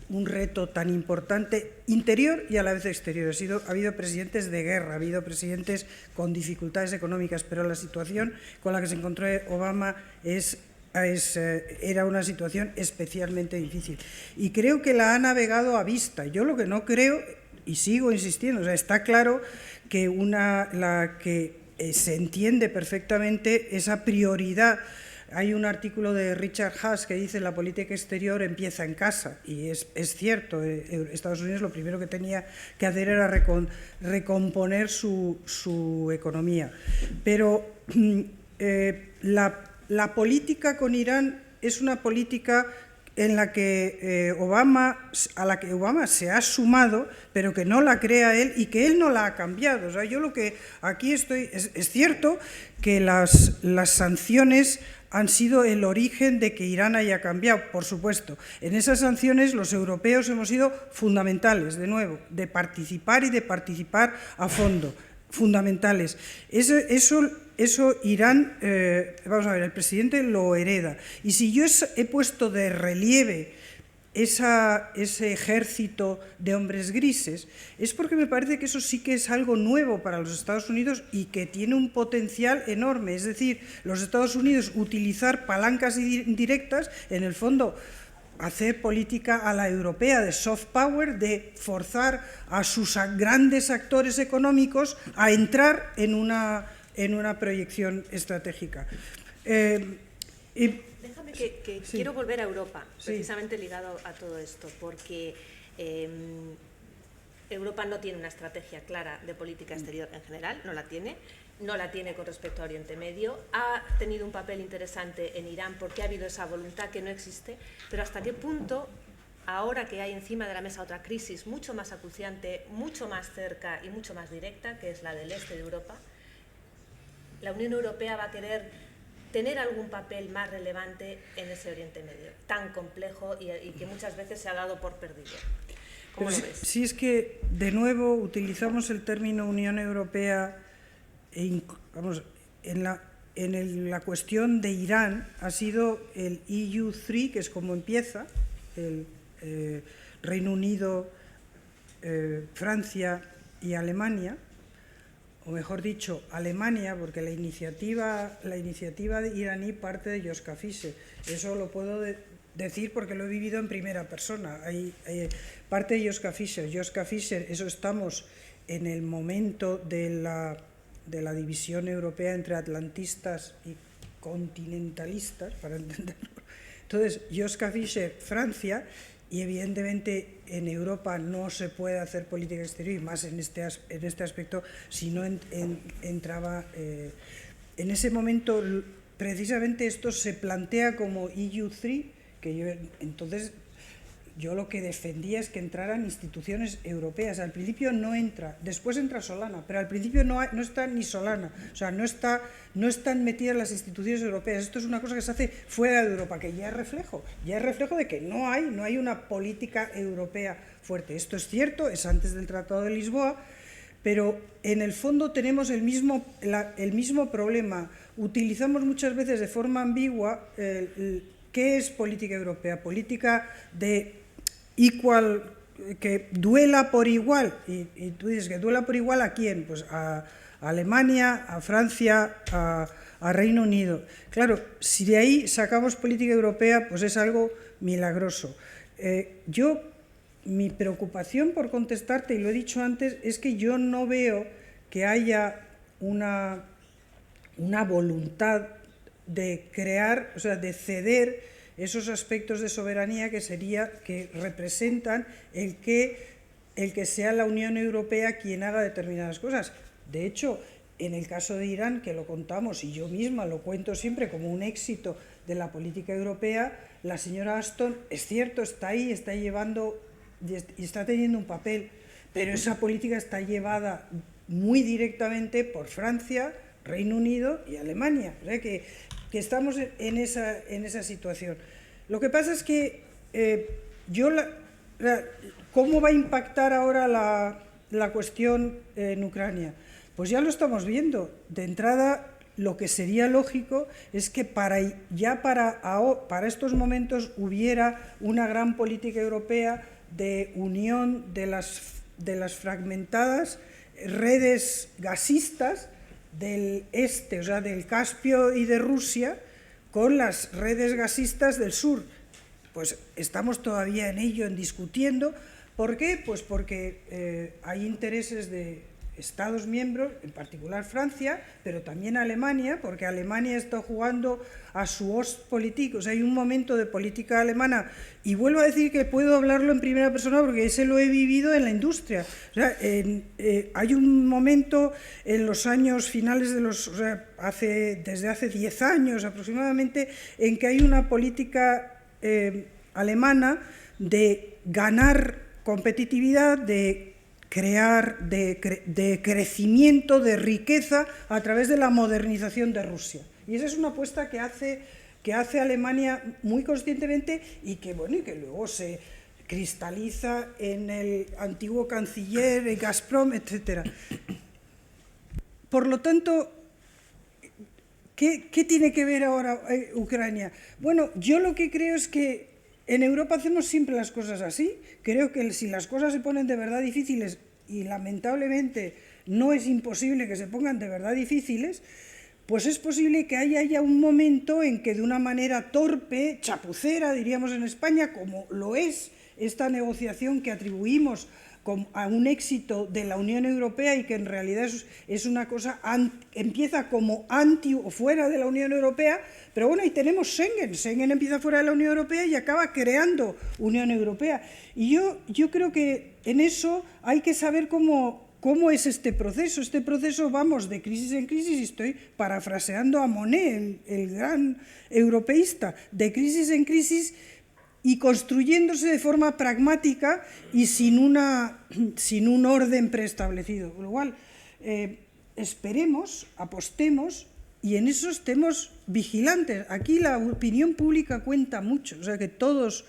un reto tan importante interior y a la vez exterior. Ha habido presidentes de guerra, ha habido presidentes con dificultades económicas, pero la situación con la que se encontró Obama era una situación especialmente difícil. Y creo que la ha navegado a vista. Yo lo que no creo, y sigo insistiendo, está claro que se entiende perfectamente esa prioridad. Hay un artículo de Richard Haas que dice la política exterior empieza en casa, y es cierto. Estados Unidos lo primero que tenía que hacer era recomponer su economía. Pero la política con Irán es una política en la que a la que Obama se ha sumado, pero que no la crea él y que él no la ha cambiado. O sea, yo lo que aquí estoy... Es cierto que las sanciones han sido el origen de que Irán haya cambiado, por supuesto. En esas sanciones los europeos hemos sido fundamentales, de nuevo, de participar y de participar a fondo. fundamentales. Eso Irán, vamos a ver, el presidente lo hereda. Y si yo he puesto de relieve ese ejército de hombres grises, es porque me parece que eso sí que es algo nuevo para los Estados Unidos y que tiene un potencial enorme. Es decir, los Estados Unidos utilizar palancas indirectas, en el fondo, hacer política a la europea de soft power, de forzar a sus grandes actores económicos a entrar en una proyección estratégica. Déjame que sí. Quiero volver a Europa, precisamente ligado a todo esto, porque Europa no tiene una estrategia clara de política exterior en general, no la tiene con respecto a Oriente Medio, ha tenido un papel interesante en Irán porque ha habido esa voluntad que no existe, pero hasta qué punto, ahora que hay encima de la mesa otra crisis mucho más acuciante, mucho más cerca y mucho más directa, que es la del este de Europa, la Unión Europea va a querer tener algún papel más relevante en ese Oriente Medio, tan complejo y que muchas veces se ha dado por perdido. ¿Cómo lo ves? Si es que, de nuevo, utilizamos el término Unión Europea, vamos, en la cuestión de Irán ha sido el EU3, que es como empieza, el Reino Unido, Francia y Alemania, o mejor dicho, Alemania, porque la iniciativa iraní parte de Joschka Fischer. Eso lo puedo decir porque lo he vivido en primera persona. Parte de Joschka Fischer. Joschka Fischer, eso estamos en el momento de la división europea entre atlantistas y continentalistas, para entenderlo. Entonces, Joschka Fischer, Francia, y evidentemente en Europa no se puede hacer política exterior, y más en este aspecto, si no entraba... en ese momento, precisamente esto se plantea como EU3, que entonces yo lo que defendía es que entraran instituciones europeas. Al principio no entra, después entra Solana, pero al principio no está ni Solana, o sea, no están metidas las instituciones europeas. Esto es una cosa que se hace fuera de Europa, que ya es reflejo de que no hay una política europea fuerte. Esto es cierto, es antes del Tratado de Lisboa, pero en el fondo tenemos el mismo problema. Utilizamos muchas veces de forma ambigua ¿qué es política europea? Política de igual, que duela por igual, y tú dices que duela por igual ¿a quién? Pues a Alemania, a Francia, a Reino Unido. Claro, si de ahí sacamos política europea, pues es algo milagroso. Mi preocupación, por contestarte, y lo he dicho antes, es que yo no veo que haya una voluntad de crear, o sea, de ceder esos aspectos de soberanía que representan el que sea la Unión Europea quien haga determinadas cosas. De hecho, en el caso de Irán, que lo contamos, y yo misma lo cuento siempre como un éxito de la política europea, la señora Ashton, es cierto, está ahí, está llevando y está teniendo un papel, pero esa política está llevada muy directamente por Francia, Reino Unido y Alemania. O sea que estamos en esa situación. Lo que pasa es que ¿cómo va a impactar ahora la cuestión en Ucrania? Pues ya lo estamos viendo. De entrada, lo que sería lógico es que para estos momentos hubiera una gran política europea de unión de las fragmentadas redes gasistas del este, o sea, del Caspio y de Rusia, con las redes gasistas del sur. Pues estamos todavía en ello, en discutiendo. ¿Por qué? Pues porque hay intereses de Estados miembros, en particular Francia, pero también Alemania, porque Alemania está jugando a su Ostpolitik, o sea, hay un momento de política alemana, y vuelvo a decir que puedo hablarlo en primera persona porque ese lo he vivido en la industria. O sea, hay un momento en los años finales de desde hace 10 años aproximadamente, en que hay una política alemana de ganar competitividad, de crear, de crecimiento, de riqueza a través de la modernización de Rusia. Y esa es una apuesta que hace Alemania muy conscientemente y que luego se cristaliza en el antiguo canciller, Gazprom, etc. por lo tanto, ¿qué tiene que ver ahora Ucrania? Bueno, yo lo que creo es que en Europa hacemos siempre las cosas así. Creo que si las cosas se ponen de verdad difíciles, y lamentablemente no es imposible que se pongan de verdad difíciles, pues es posible que haya un momento en que de una manera torpe, chapucera, diríamos en España, como lo es esta negociación que atribuimos a un éxito de la Unión Europea y que en realidad es una cosa, empieza como anti o fuera de la Unión Europea, pero bueno, y tenemos Schengen. Schengen empieza fuera de la Unión Europea y acaba creando Unión Europea. Y yo creo que en eso hay que saber cómo es este proceso. Este proceso vamos de crisis en crisis, y estoy parafraseando a Monnet, el gran europeísta, de crisis en crisis, y construyéndose de forma pragmática y sin un orden preestablecido. Con lo cual, esperemos, apostemos y en eso estemos vigilantes. Aquí la opinión pública cuenta mucho, o sea que todos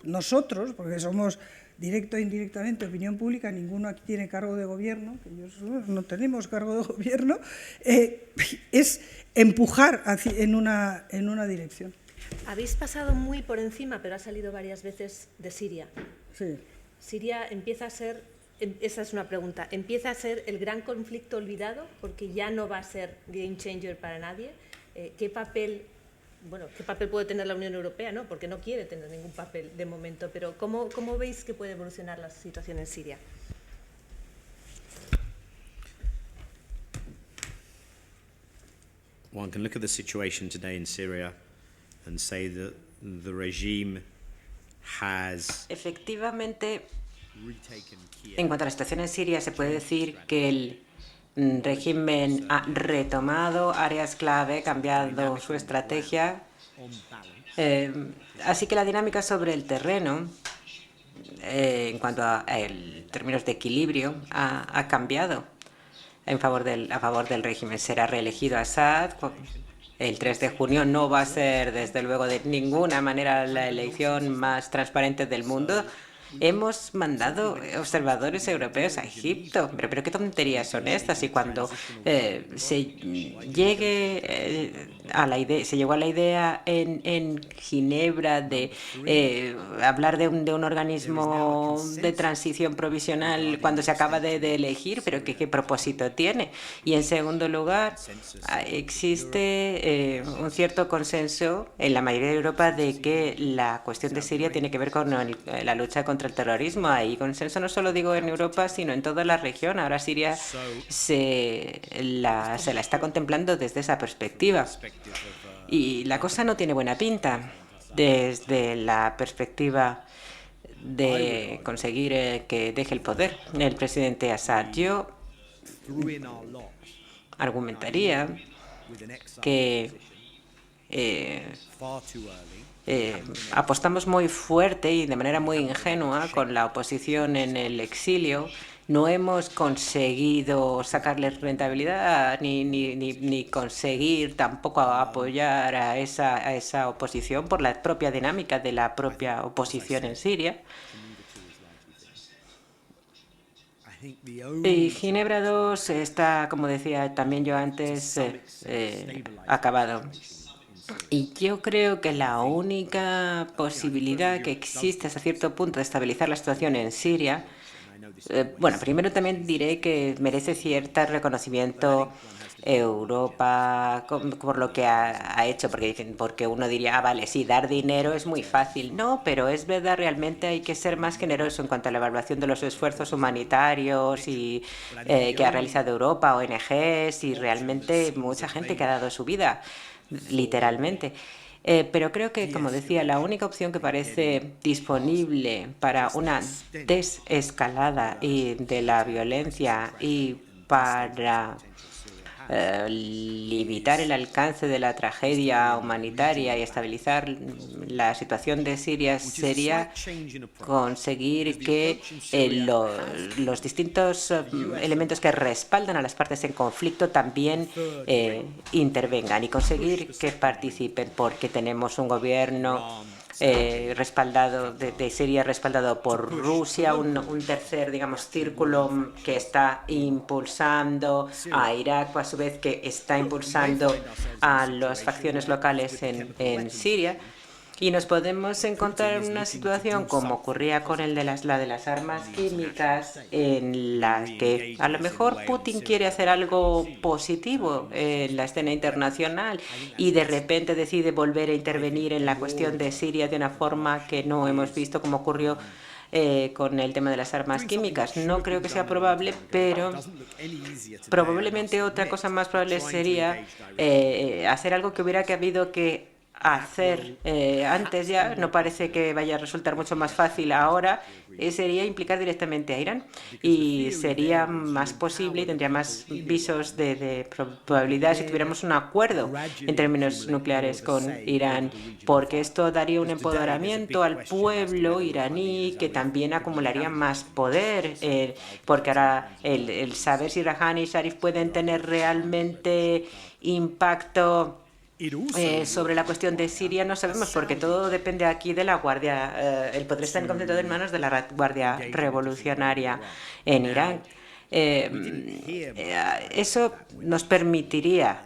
nosotros, porque somos directo e indirectamente opinión pública, ninguno aquí tiene cargo de gobierno, que no tenemos cargo de gobierno, es empujar en una dirección. Habéis pasado muy por encima, pero ha salido varias veces de Siria. Sí. Siria empieza a ser, esa es una pregunta, ¿empieza a ser el gran conflicto olvidado? Porque ya no va a ser game changer para nadie. ¿Qué papel puede tener la Unión Europea? ¿No? Porque no quiere tener ningún papel de momento, pero ¿cómo veis que puede evolucionar la situación en Siria? One can look at the situation today in Syria and say that the regime has Efectivamente, retaken Kiev. en cuanto a la situación en Siria, se puede decir que el régimen ha retomado áreas clave, cambiado su estrategia. Así que la dinámica sobre el terreno, en cuanto a términos de equilibrio, ha cambiado a favor del régimen. Será reelegido Assad. El 3 de junio no va a ser, desde luego, de ninguna manera la elección más transparente del mundo. Hemos mandado observadores europeos a Egipto, pero qué tonterías son estas. Y cuando se llegó a la idea en Ginebra de hablar de un organismo de transición provisional cuando se acaba de elegir, pero qué propósito tiene. Y en segundo lugar, existe un cierto consenso en la mayoría de Europa de que la cuestión de Siria tiene que ver con la lucha contra el terrorismo. Hay consenso no solo digo en Europa, sino en toda la región. Ahora Siria se la está contemplando desde esa perspectiva. Y la cosa no tiene buena pinta desde la perspectiva de conseguir que deje el poder el presidente Assad. Yo argumentaría que apostamos muy fuerte y de manera muy ingenua con la oposición en el exilio. No hemos conseguido sacarles rentabilidad ni conseguir tampoco apoyar a esa oposición por la propia dinámica de la propia oposición en Siria. Y Ginebra II está, como decía también yo antes, acabado. Y yo creo que la única posibilidad que existe hasta cierto punto de estabilizar la situación en Siria, bueno, primero también diré que merece cierto reconocimiento Europa por lo que ha hecho, porque uno diría, vale, sí, dar dinero es muy fácil. No, pero es verdad, realmente hay que ser más generoso en cuanto a la evaluación de los esfuerzos humanitarios y que ha realizado Europa, ONGs y realmente mucha gente que ha dado su vida, literalmente. Pero creo que, como decía, la única opción que parece disponible para una desescalada de la violencia y para limitar el alcance de la tragedia humanitaria y estabilizar la situación de Siria sería conseguir que los distintos elementos que respaldan a las partes en conflicto también intervengan y conseguir que participen, porque tenemos un gobierno respaldado de Siria, respaldado por Rusia, un tercer, digamos, círculo que está impulsando a Irak, a su vez que está impulsando a las facciones locales en Siria. Y nos podemos encontrar en una situación como ocurría con la de las armas químicas, en la que a lo mejor Putin quiere hacer algo positivo en la escena internacional y de repente decide volver a intervenir en la cuestión de Siria de una forma que no hemos visto, como ocurrió con el tema de las armas químicas. No creo que sea probable, pero probablemente otra cosa más probable sería hacer algo que hubiera habido que hacer antes ya. No parece que vaya a resultar mucho más fácil ahora. Sería implicar directamente a Irán y sería más posible y tendría más visos de probabilidad si tuviéramos un acuerdo en términos nucleares con Irán, porque esto daría un empoderamiento al pueblo iraní que también acumularía más poder, porque ahora el saber si Rouhani y Sharif pueden tener realmente impacto sobre la cuestión de Siria no sabemos, porque todo depende aquí de la Guardia. El poder está concentrado en manos de la Guardia Revolucionaria en Irán. Eso nos permitiría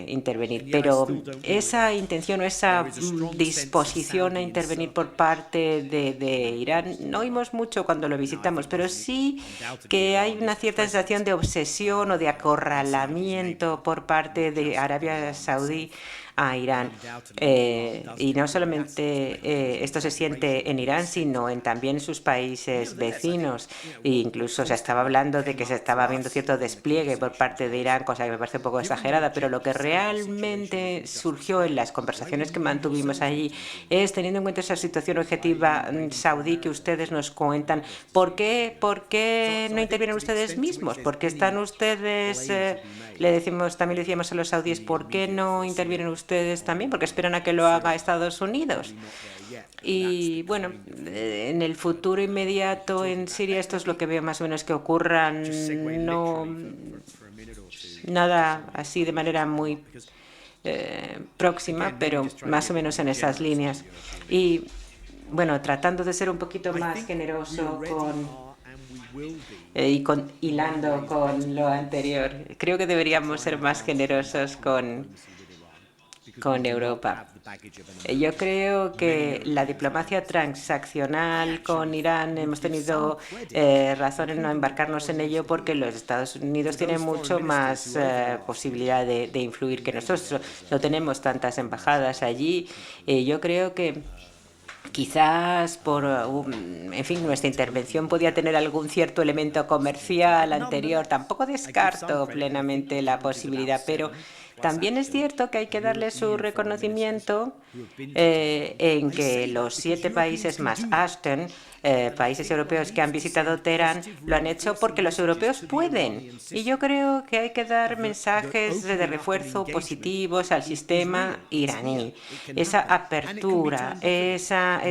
intervenir, pero esa intención o esa disposición a intervenir por parte de Irán no oímos mucho cuando lo visitamos, pero sí que hay una cierta sensación de obsesión o de acorralamiento por parte de Arabia Saudí a Irán. Y no solamente esto se siente en Irán, sino también en sus países vecinos. E incluso se estaba hablando de que se estaba viendo cierto despliegue por parte de Irán, cosa que me parece un poco exagerada, pero lo que realmente surgió en las conversaciones que mantuvimos allí es, teniendo en cuenta esa situación objetiva saudí que ustedes nos cuentan, ¿por qué no intervienen ustedes mismos? ¿Por qué están ustedes, también le decíamos a los saudíes, ¿por qué no intervienen ustedes también? Porque esperan a que lo haga Estados Unidos. Y bueno, en el futuro inmediato en Siria esto es lo que veo más o menos que ocurra. No nada así de manera muy próxima, pero más o menos en esas líneas. Y bueno, tratando de ser un poquito más generoso hilando con lo anterior, creo que deberíamos ser más generosos con Europa. Yo creo que la diplomacia transaccional con Irán hemos tenido razón en no embarcarnos en ello, porque los Estados Unidos tienen mucho más posibilidad de influir que nosotros. No tenemos tantas embajadas allí. Yo creo que quizás en fin, nuestra intervención podía tener algún cierto elemento comercial anterior. Tampoco descarto plenamente la posibilidad, pero también es cierto que hay que darle su reconocimiento en que los 7 países más Ashton, países europeos que han visitado Teherán, lo han hecho porque los europeos pueden. Y yo creo que hay que dar mensajes de refuerzo positivos al sistema iraní. Esa apertura, esa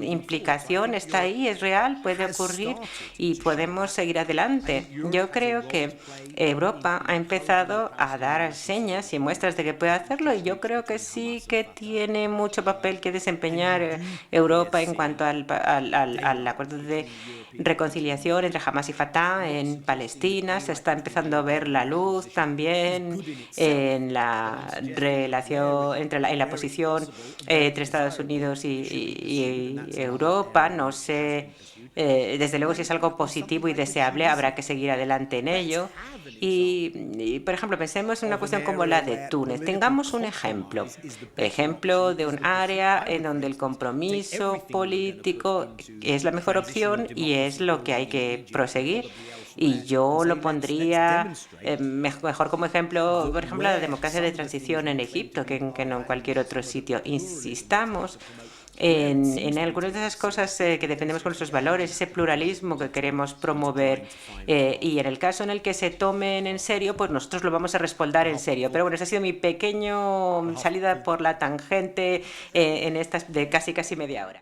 implicación está ahí, es real, puede ocurrir y podemos seguir adelante. Yo creo que Europa ha empezado a dar señas y muestras de que puede hacerlo, y yo creo que sí que tiene mucho papel que desempeñar Europa en cuanto al acuerdo de reconciliación entre Hamas y Fatah en Palestina. Se está empezando a ver la luz también en la relación en la posición entre Estados Unidos y Europa. No sé, desde luego, si es algo positivo y deseable, habrá que seguir adelante en ello. Y, por ejemplo, pensemos en una cuestión como la de Túnez. Tengamos un ejemplo de un área en donde el compromiso político es la mejor opción y es lo que hay que proseguir. Y yo lo pondría mejor como ejemplo, por ejemplo, la democracia de transición en Egipto, que no en cualquier otro sitio. Insistamos en algunas de esas cosas que defendemos con nuestros valores, ese pluralismo que queremos promover, y en el caso en el que se tomen en serio, pues nosotros lo vamos a respaldar en serio. Pero bueno, esa ha sido mi pequeño salida por la tangente en estas de casi media hora.